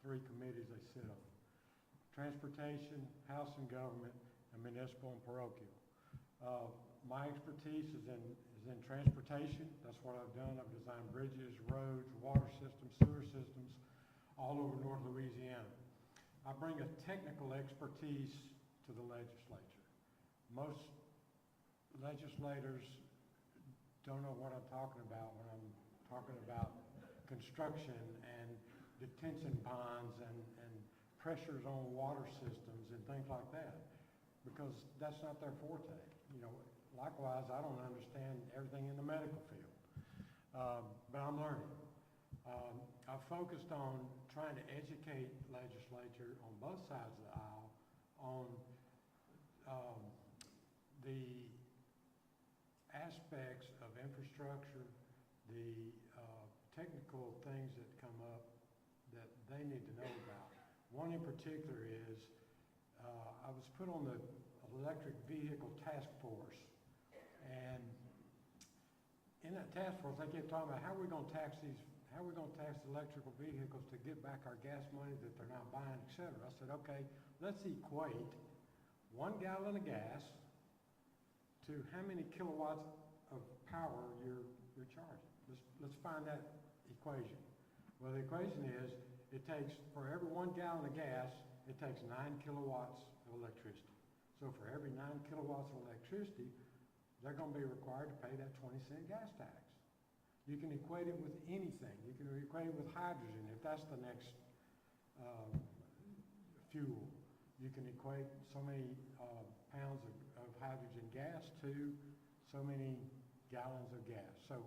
3 committees they sit on. Transportation, House and Government, and Municipal and Parochial. My expertise is in transportation. That's what I've done. I've designed bridges, roads, water systems, sewer systems all over North Louisiana. I bring a technical expertise to the legislature. Most legislators don't know what I'm talking about when I'm talking about construction and detention ponds and pressures on water systems and things like that, because that's not their forte. Likewise, I don't understand everything in the medical field, but I'm learning. I've focused on trying to educate legislature on both sides of the aisle on the aspects of infrastructure, the technical things that come up that they need to know about. One in particular is I was put on the electric vehicle task force. And in that task force, they kept talking about how we're going to tax electrical vehicles to get back our gas money that they're not buying, et cetera. I said, okay, let's equate 1 gallon of gas to how many kilowatts of power you're charging. Let's find that equation. Well, the equation is, it takes, for every 1 gallon of gas, it takes 9 kilowatts of electricity. So for every 9 kilowatts of electricity, they're going to be required to pay that 20-cent gas tax. You can equate it with anything. You can equate it with hydrogen, if that's the next fuel. You can equate so many pounds of hydrogen gas to so many gallons of gas. So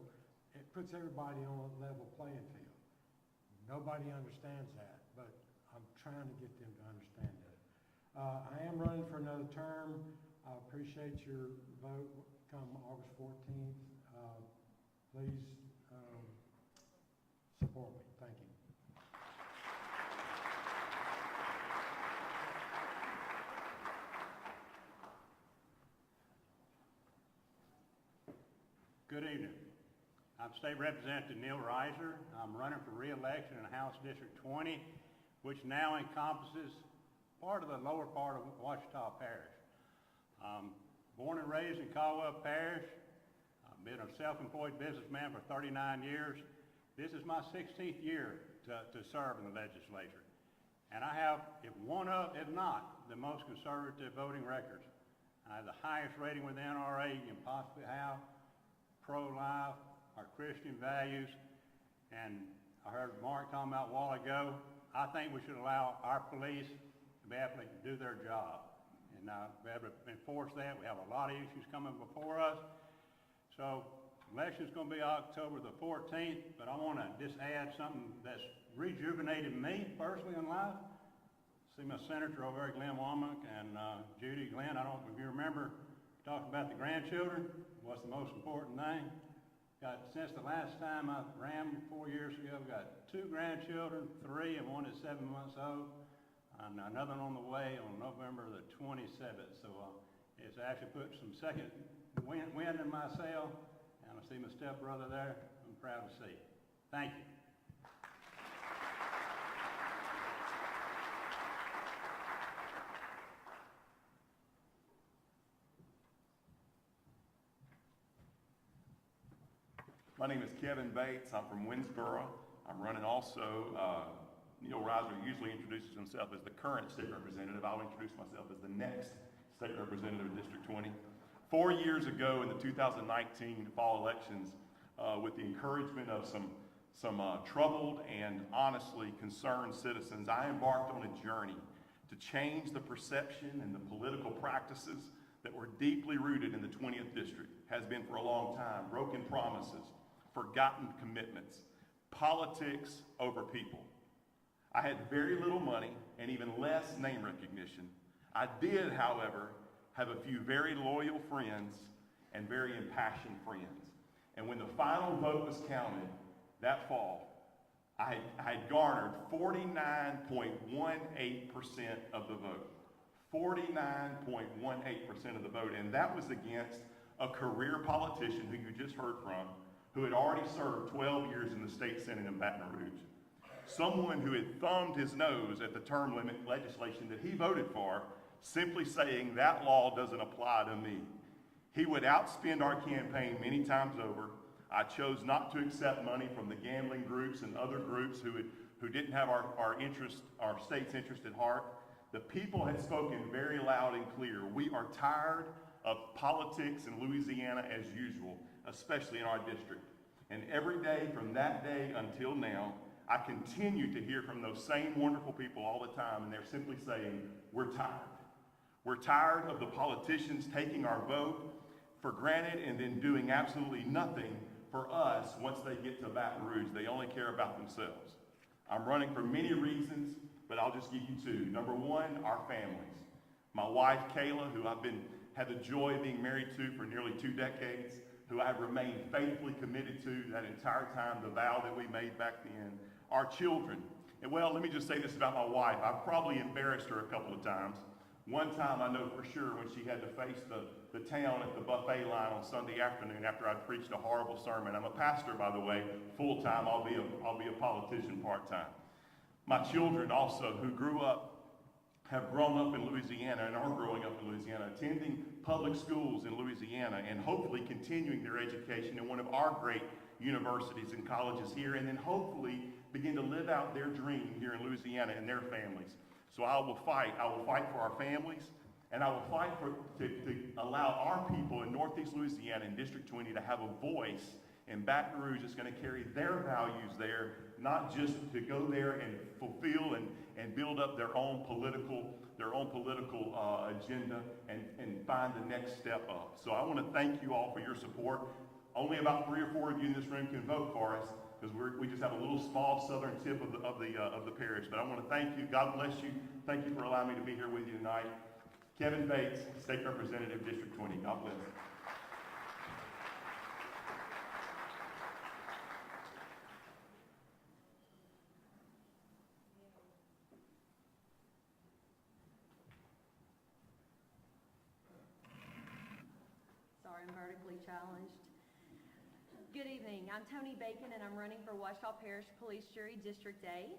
it puts everybody on a level playing field. Nobody understands that, but I'm trying to get them to understand that. I am running for another term. I appreciate your vote come August 14th. Please support me. Thank you. Good evening. I'm State Representative Neil Reiser. I'm running for re-election in House District 20, which now encompasses part of the lower part of Ouachita Parish. Born and raised in Caldwell Parish. I've been a self-employed businessman for 39 years. This is my 16th year to serve in the legislature. And I have, if not, the most conservative voting records. I have the highest rating with the NRA you can possibly have, pro-life, our Christian values, and I heard Mark talking about a while ago, I think we should allow our police to be able to do their job. And be able to enforce that. We have a lot of issues coming before us. So election's going to be October the 14th, but I want to just add something that's rejuvenated me personally in life. See my senator over there, Glenn Womack, and Judy. Glenn, I don't know if you remember talking about the grandchildren. What's the most important thing? Since the last time I ran 4 years ago, I've got 2 grandchildren, 3 and 1 is 7 months old, and another one on the way on November the 27th. So it's actually put some second wind in my sail, and I see my stepbrother there. I'm proud to see. Thank you. My name is Kevin Bates. I'm from Winsboro. I'm running also. Neil Reiser usually introduces himself as the current state representative. I'll introduce myself as the next state representative of District 20. 4 years ago in the 2019 fall elections, with the encouragement of some troubled and honestly concerned citizens, I embarked on a journey to change the perception and the political practices that were deeply rooted in the 20th District, has been for a long time, broken promises, forgotten commitments, politics over people. I had very little money and even less name recognition. I did, however, have a few very loyal friends and very impassioned friends. And when the final vote was counted that fall, I had garnered 49.18% of the vote. 49.18% of the vote. And that was against a career politician who you just heard from, who had already served 12 years in the state senate in Baton Rouge. Someone who had thumbed his nose at the term limit legislation that he voted for, simply saying that law doesn't apply to me. He would outspend our campaign many times over. I chose not to accept money from the gambling groups and other groups who didn't have our state's interest at heart. The people had spoken very loud and clear. We are tired of politics in Louisiana as usual, especially in our district. And every day from that day until now, I continue to hear from those same wonderful people all the time, and they're simply saying, we're tired. We're tired of the politicians taking our vote for granted and then doing absolutely nothing for us once they get to Baton Rouge. They only care about themselves. I'm running for many reasons, but I'll just give you 2. Number 1, our families. My wife, Kayla, who I've had the joy of being married to for nearly 2 decades, who I've remained faithfully committed to that entire time, the vow that we made back then. Our children. And well, let me just say this about my wife. I've probably embarrassed her a couple of times, One time I know for sure when she had to face the town at the buffet line on Sunday afternoon after I'd preached a horrible sermon. I'm a pastor, by the way, full-time. I'll be a politician part-time. My children also, who have grown up in Louisiana and are growing up in Louisiana, attending public schools in Louisiana and hopefully continuing their education in one of our great universities and colleges here, and then hopefully begin to live out their dream here in Louisiana and their families. So I will fight for our families, and I will fight to allow our people in Northeast Louisiana and District 20 to have a voice in Baton Rouge that's going to carry their values there, not just to go there and fulfill and build up their own political agenda and find the next step up. So I want to thank you all for your support. Only about 3 or 4 of you in this room can vote for us, because we just have a little small southern tip of the parish. But I want to thank you. God bless you. Thank you for allowing me to be here with you tonight. Kevin Bates, State Representative, District 20. God bless. Sorry, I'm vertically challenged. Good evening. I'm Tony Bacon, and I'm running for Ouachita Parish Police Jury District A.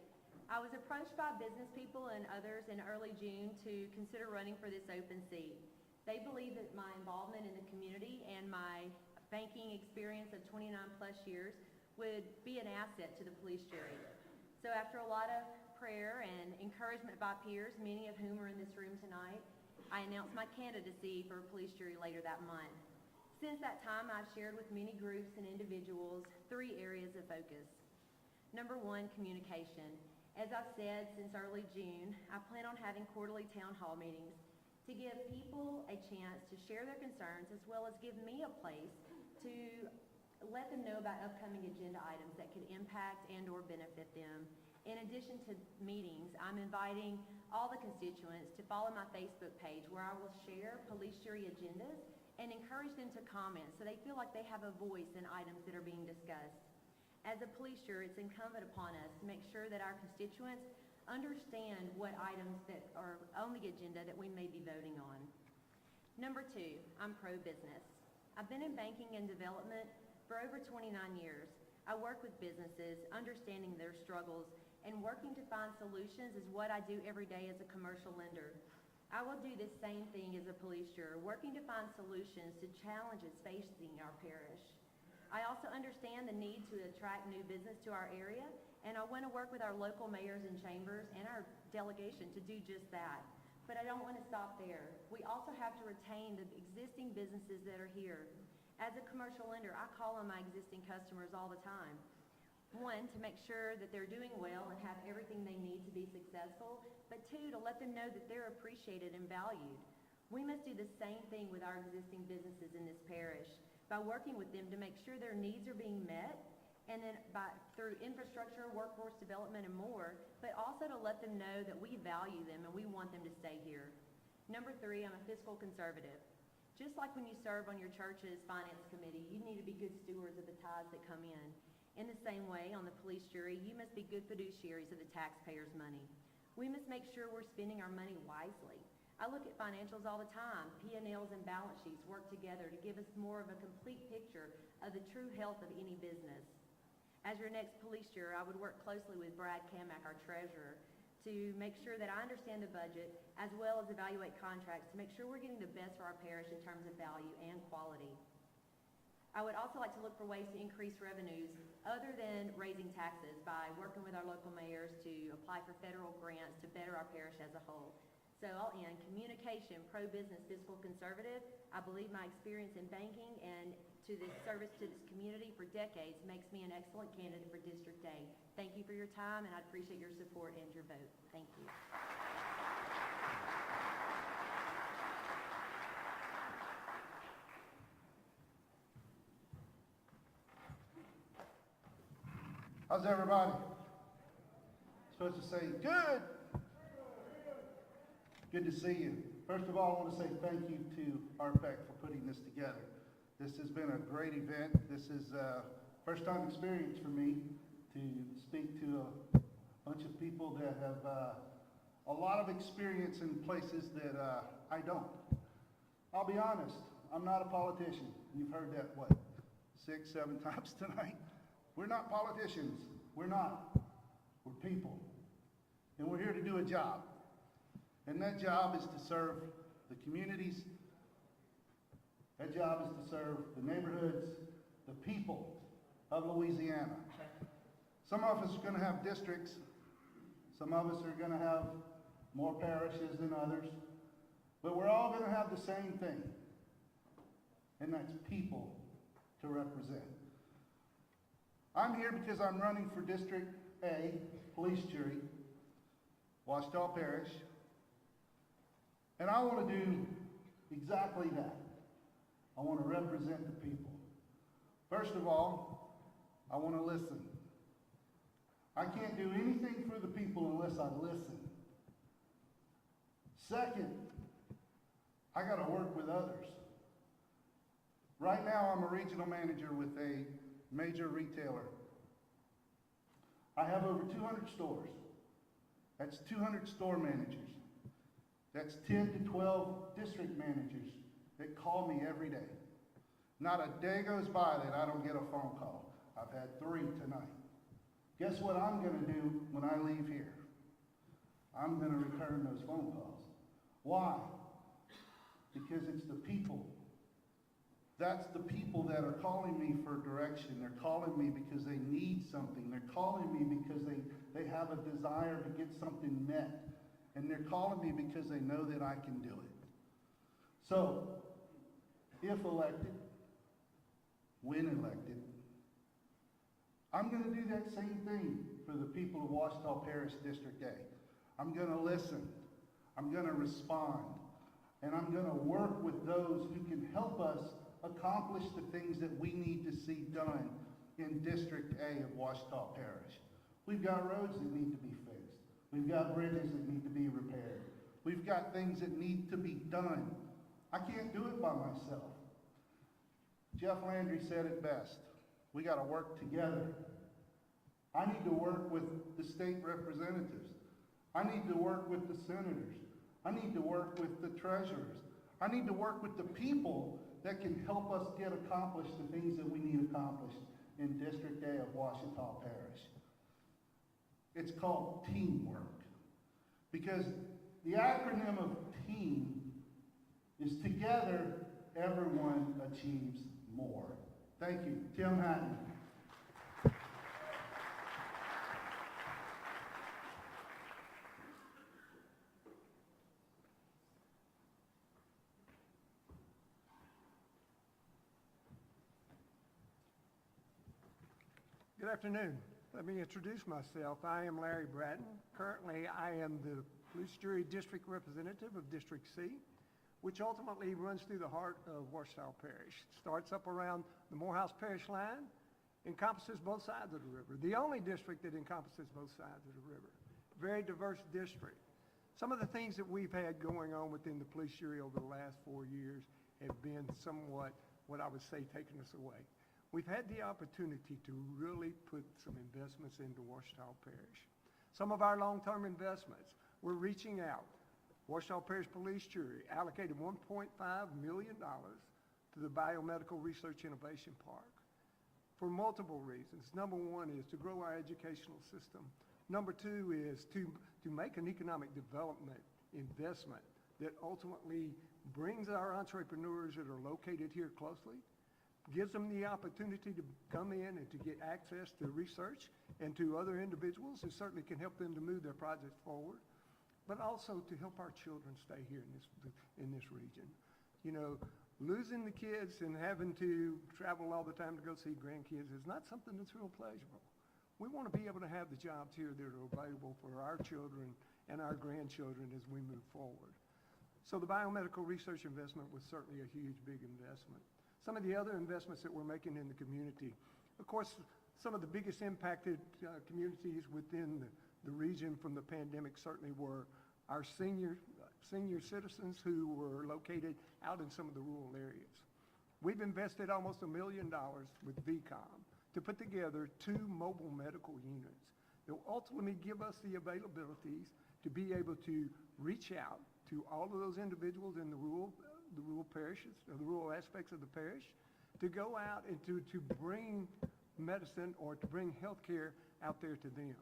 I was approached by business people and others in early June to consider running for this open seat. They believe that my involvement in the community and my banking experience of 29 plus years would be an asset to the police jury. So after a lot of prayer and encouragement by peers, many of whom are in this room tonight, I announced my candidacy for police jury later that month. Since that time, I've shared with many groups and individuals 3 areas of focus. Number 1, communication. As I've said since early June, I plan on having quarterly town hall meetings to give people a chance to share their concerns, as well as give me a place to let them know about upcoming agenda items that could impact and or benefit them. In addition to meetings, I'm inviting all the constituents to follow my Facebook page, where I will share police jury agendas and encourage them to comment so they feel like they have a voice in items that are being discussed. As a police jury, it's incumbent upon us to make sure that our constituents understand what items that are on the agenda that we may be voting on. Number 2, I'm pro-business. I've been in banking and development for over 29 years. I work with businesses, understanding their struggles, and working to find solutions is what I do every day as a commercial lender. I will do the same thing as a police juror, working to find solutions to challenges facing our parish. I also understand the need to attract new business to our area, and I want to work with our local mayors and chambers and our delegation to do just that. But I don't want to stop there. We also have to retain the existing businesses that are here. As a commercial lender, I call on my existing customers all the time. 1, to make sure that they're doing well and have everything they need to be successful, but 2, to let them know that they're appreciated and valued. We must do the same thing with our existing businesses in this parish by working with them to make sure their needs are being met, and then through infrastructure, workforce development, and more, but also to let them know that we value them and we want them to stay here. Number 3, I'm a fiscal conservative. Just like when you serve on your church's finance committee, you need to be good stewards of the tithes that come in. In the same way, on the police jury, you must be good fiduciaries of the taxpayers' money. We must make sure we're spending our money wisely. I look at financials all the time. P&Ls and balance sheets work together to give us more of a complete picture of the true health of any business. As your next police juror, I would work closely with Brad Kamak, our treasurer, to make sure that I understand the budget, as well as evaluate contracts to make sure we're getting the best for our parish in terms of value and quality. I would also like to look for ways to increase revenues other than raising taxes by working with our local mayors to apply for federal grants to better our parish as a whole. So I'll end. Communication, pro-business, fiscal conservative. I believe my experience in banking and to the service to this community for decades makes me an excellent candidate for District A. Thank you for your time, and I'd appreciate your support and your vote. Thank you. How's everybody? Supposed to say, good. Good to see you. First of all, I want to say thank you to RPEC for putting this together. This has been a great event. This is a first-time experience for me to speak to a bunch of people that have a lot of experience in places that I don't. I'll be honest, I'm not a politician. You've heard that, what, 6, 7 times tonight? We're not politicians. We're not. We're people. And we're here to do a job. And that job is to serve the communities. That job is to serve the neighborhoods, the people of Louisiana. Some of us are going to have districts. Some of us are going to have more parishes than others. But we're all going to have the same thing. And that's people to represent. I'm here because I'm running for District A, Police Jury, Ouachita Parish. And I want to do exactly that. I want to represent the people. First of all, I want to listen. I can't do anything for the people unless I listen. Second, I got to work with others. Right now, I'm a regional manager with a major retailer. I have over 200 stores. That's 200 store managers. That's 10 to 12 district managers that call me every day. Not a day goes by that I don't get a phone call. I've had 3 tonight. Guess what I'm going to do when I leave here? I'm going to return those phone calls. Why? Because it's the people. That's the people that are calling me for direction. They're calling me because they need something. They're calling me because they have a desire to get something met. And they're calling me because they know that I can do it. So, if elected, when elected, I'm going to do that same thing for the people of Ouachita Parish District A. I'm going to listen. I'm going to respond. And I'm going to work with those who can help us accomplish the things that we need to see done in District A of Ouachita Parish. We've got roads that need to be fixed. We've got bridges that need to be repaired. We've got things that need to be done. I can't do it by myself. Jeff Landry said it best. We got to work together. I need to work with the state representatives. I need to work with the senators. I need to work with the treasurers. I need to work with the people that can help us get accomplished the things that we need accomplished in District A of Ouachita Parish. It's called teamwork. Because the acronym of TEAM is together, everyone achieves more. Thank you. Tim Hatton. Good afternoon. Let me introduce myself. I am Larry Bratton. Currently, I am the Police Jury District Representative of District C, which ultimately runs through the heart of Ouachita Parish. It starts up around the Morehouse Parish line, encompasses both sides of the river. The only district that encompasses both sides of the river. Very diverse district. Some of the things that we've had going on within the police jury over the last 4 years have been somewhat, what I would say, taking us away. We've had the opportunity to really put some investments into Ouachita Parish. Some of our long-term investments, we're reaching out. Ouachita Parish Police Jury allocated $1.5 million to the Biomedical Research Innovation Park for multiple reasons. Number one is to grow our educational system. Number two is to make an economic development investment that ultimately brings our entrepreneurs that are located here closely, gives them the opportunity to come in and to get access to research and to other individuals who certainly can help them to move their projects forward, but also to help our children stay here in this region. You know, losing the kids and having to travel all the time to go see grandkids is not something that's real pleasurable. We want to be able to have the jobs here that are available for our children and our grandchildren as we move forward. So the biomedical research investment was certainly a huge, big investment. Some of the other investments that we're making in the community, of course, some of the biggest impacted communities within the region from the pandemic certainly were our senior citizens who were located out in some of the rural areas. We've invested almost $1 million with VCOM to put together 2 mobile medical units that will ultimately give us the availabilities to be able to reach out to all of those individuals in the rural parishes, or the rural aspects of the parish, to go out and to bring medicine or to bring health care out there to them.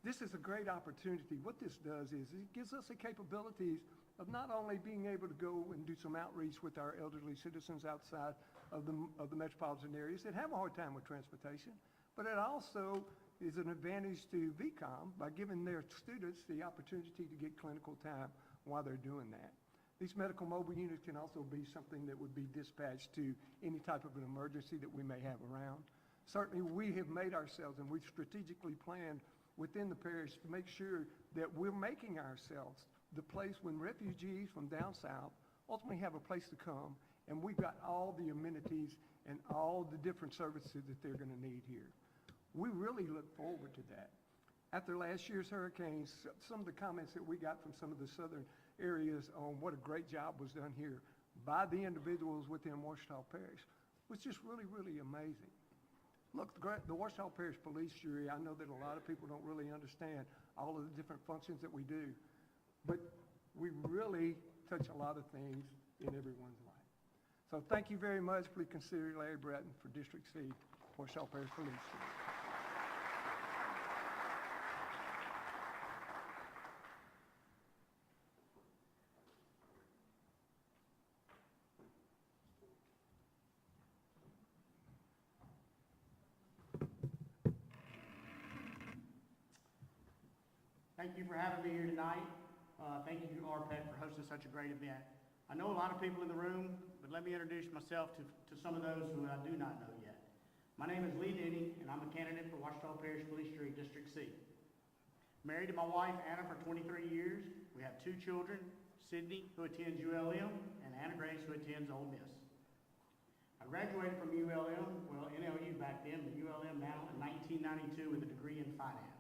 This is a great opportunity. What this does is it gives us the capabilities of not only being able to go and do some outreach with our elderly citizens outside of the metropolitan areas that have a hard time with transportation, but it also is an advantage to VCOM by giving their students the opportunity to get clinical time while they're doing that. These medical mobile units can also be something that would be dispatched to any type of an emergency that we may have around. Certainly, we have made ourselves, and we've strategically planned within the parish to make sure that we're making ourselves the place when refugees from down south ultimately have a place to come, and we've got all the amenities and all the different services that they're going to need here. We really look forward to that. After last year's hurricanes, some of the comments that we got from some of the southern areas on what a great job was done here by the individuals within Ouachita Parish was just really, really amazing. Look, the Ouachita Parish Police Jury, I know that a lot of people don't really understand all of the different functions that we do, but we really touch a lot of things in everyone's life. So thank you very much. Please consider Larry Bratton for District C, Ouachita Parish Police Jury. Thank you for having me here tonight. Thank you to RPEC for hosting such a great event. I know a lot of people in the room, but let me introduce myself to some of those who I do not know yet. My name is Lee Denny, and I'm a candidate for Ouachita Parish Police Jury District C. Married to my wife, Anna, for 23 years. We have 2 children, Sydney, who attends ULM, and Anna Grace, who attends Ole Miss. I graduated from ULM, well, NLU back then, but ULM now, in 1992 with a degree in finance.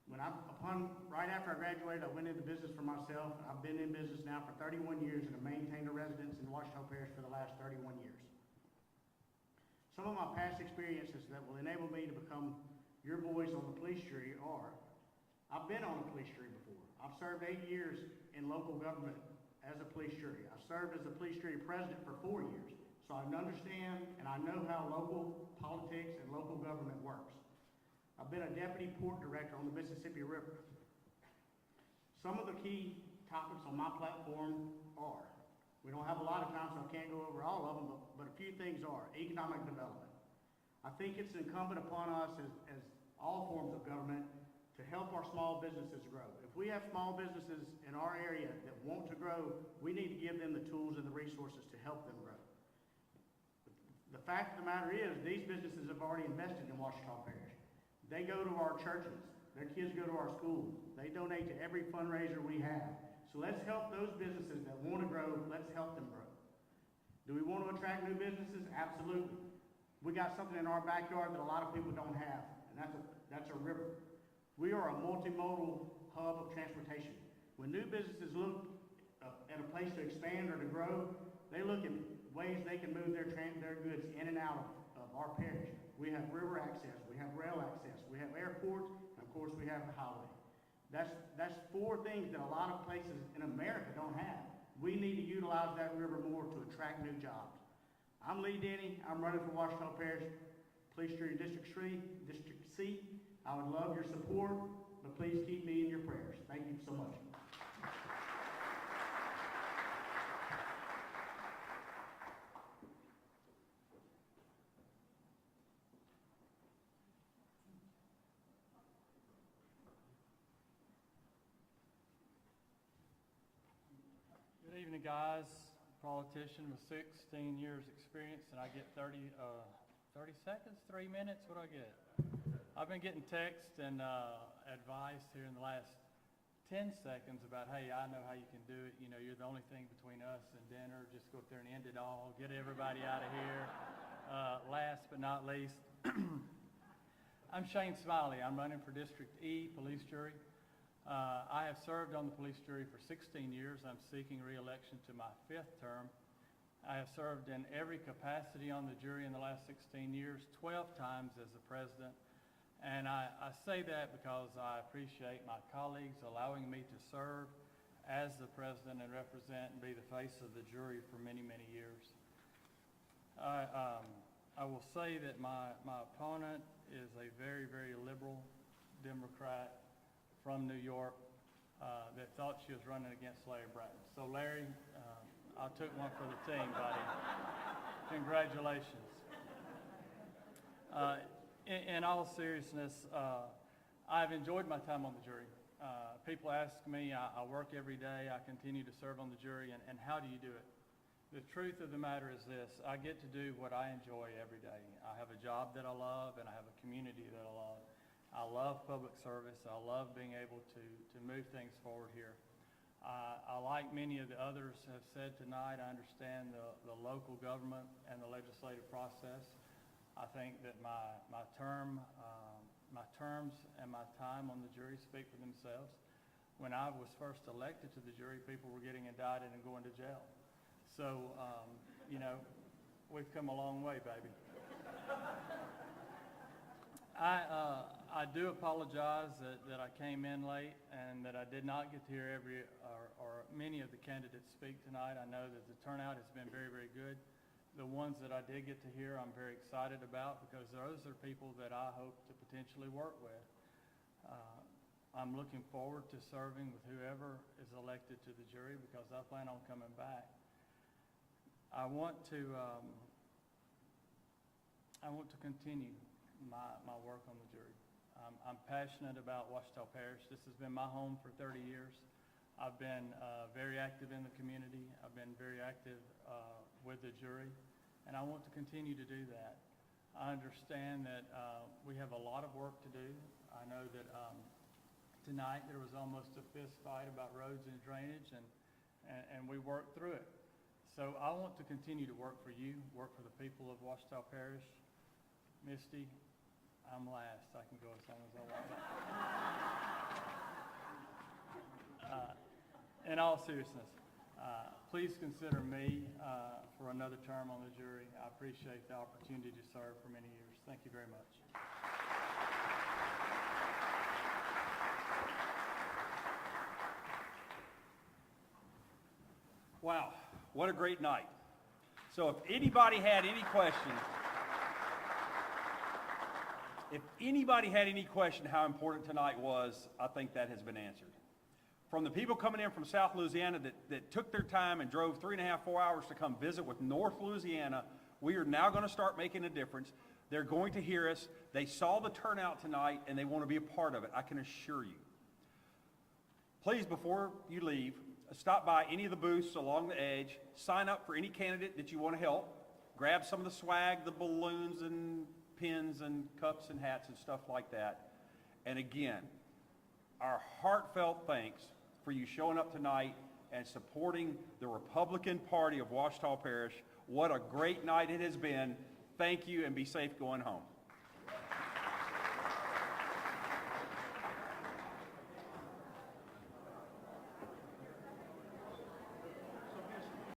Right after I graduated, I went into business for myself. I've been in business now for 31 years and have maintained a residence in Ouachita Parish for the last 31 years. Some of my past experiences that will enable me to become your boys on the police jury are, I've been on the police jury before. I've served 8 years in local government as a police jury. I served as a police jury president for 4 years. So I understand and I know how local politics and local government works. I've been a deputy port director on the Mississippi River. Some of the key topics on my platform are, we don't have a lot of time, so I can't go over all of them, but a few things are, economic development. I think it's incumbent upon us as all forms of government to help our small businesses grow. If we have small businesses in our area that want to grow, we need to give them the tools and the resources to help them grow. The fact of the matter is, these businesses have already invested in Ouachita Parish. They go to our churches. Their kids go to our schools. They donate to every fundraiser we have. So let's help those businesses that want to grow. Let's help them grow. Do we want to attract new businesses? Absolutely. We got something in our backyard that a lot of people don't have, and that's a river. We are a multimodal hub of transportation. When new businesses look at a place to expand or to grow, they look at ways they can move their goods in and out of our parish. We have river access, we have rail access, we have airports, and of course we have the highway. That's 4 things that a lot of places in America don't have. We need to utilize that river more to attract new jobs. I'm Lee Denny. I'm running for Ouachita Parish Police Jury District C. I would love your support, but please keep me in your prayers. Thank you so much. Good evening, guys. Politician with 16 years experience, and I get 30 seconds, 3 minutes. What do I get? I've been getting text and advice here in the last 10 seconds about, hey, I know how you can do it. You know, you're the only thing between us and dinner. Just go up there and end it all. Get everybody out of here. Last but not least, I'm Shane Smiley. I'm running for District E, Police Jury. I have served on the police jury for 16 years. I'm seeking re-election to my 5th term. I have served in every capacity on the jury in the last 16 years, 12 times as the president, And I say that because I appreciate my colleagues allowing me to serve as the president and represent and be the face of the jury for many, many years. I will say that my opponent is a very, very liberal Democrat from New York that thought she was running against Larry Bratton. So Larry, I took one for the team, buddy. Congratulations. In all seriousness, I've enjoyed my time on the jury. People ask me, I work every day, I continue to serve on the jury, and how do you do it? The truth of the matter is this: I get to do what I enjoy every day. I have a job that I love, and I have a community that I love. I love public service. I love being able to move things forward here. I, like many of the others have said tonight, I understand the local government and the legislative process. I think that my terms and my time on the jury speak for themselves. When I was first elected to the jury, people were getting indicted and going to jail. So, we've come a long way, baby. I do apologize that I came in late and that I did not get to hear many of the candidates speak tonight. I know that the turnout has been very, very good. The ones that I did get to hear, I'm very excited about because those are people that I hope to potentially work with. I'm looking forward to serving with whoever is elected to the jury because I plan on coming back. I want to continue my work on the jury. I'm passionate about Ouachita Parish. This has been my home for 30 years. I've been very active in the community. I've been very active with the jury, and I want to continue to do that. I understand that we have a lot of work to do. I know that tonight there was almost a fist fight about roads and drainage, and we worked through it. So I want to continue to work for you, work for the people of Ouachita Parish. Misty, I'm last. I can go as long as I want. In all seriousness, please consider me for another term on the jury. I appreciate the opportunity to serve for many years. Thank you very much. Wow, what a great night. So if anybody had any question how important tonight was, I think that has been answered. From the people coming in from South Louisiana that took their time and drove 3.5, 4 hours to come visit with North Louisiana, we are now going to start making a difference. They're going to hear us. They saw the turnout tonight, and they want to be a part of it, I can assure you. Please, before you leave, stop by any of the booths along the edge, sign up for any candidate that you want to help, grab some of the swag, the balloons and pins and cups and hats and stuff like that. And again, our heartfelt thanks for you showing up tonight and supporting the Republican Party of Ouachita Parish. What a great night it has been. Thank you, and be safe going home.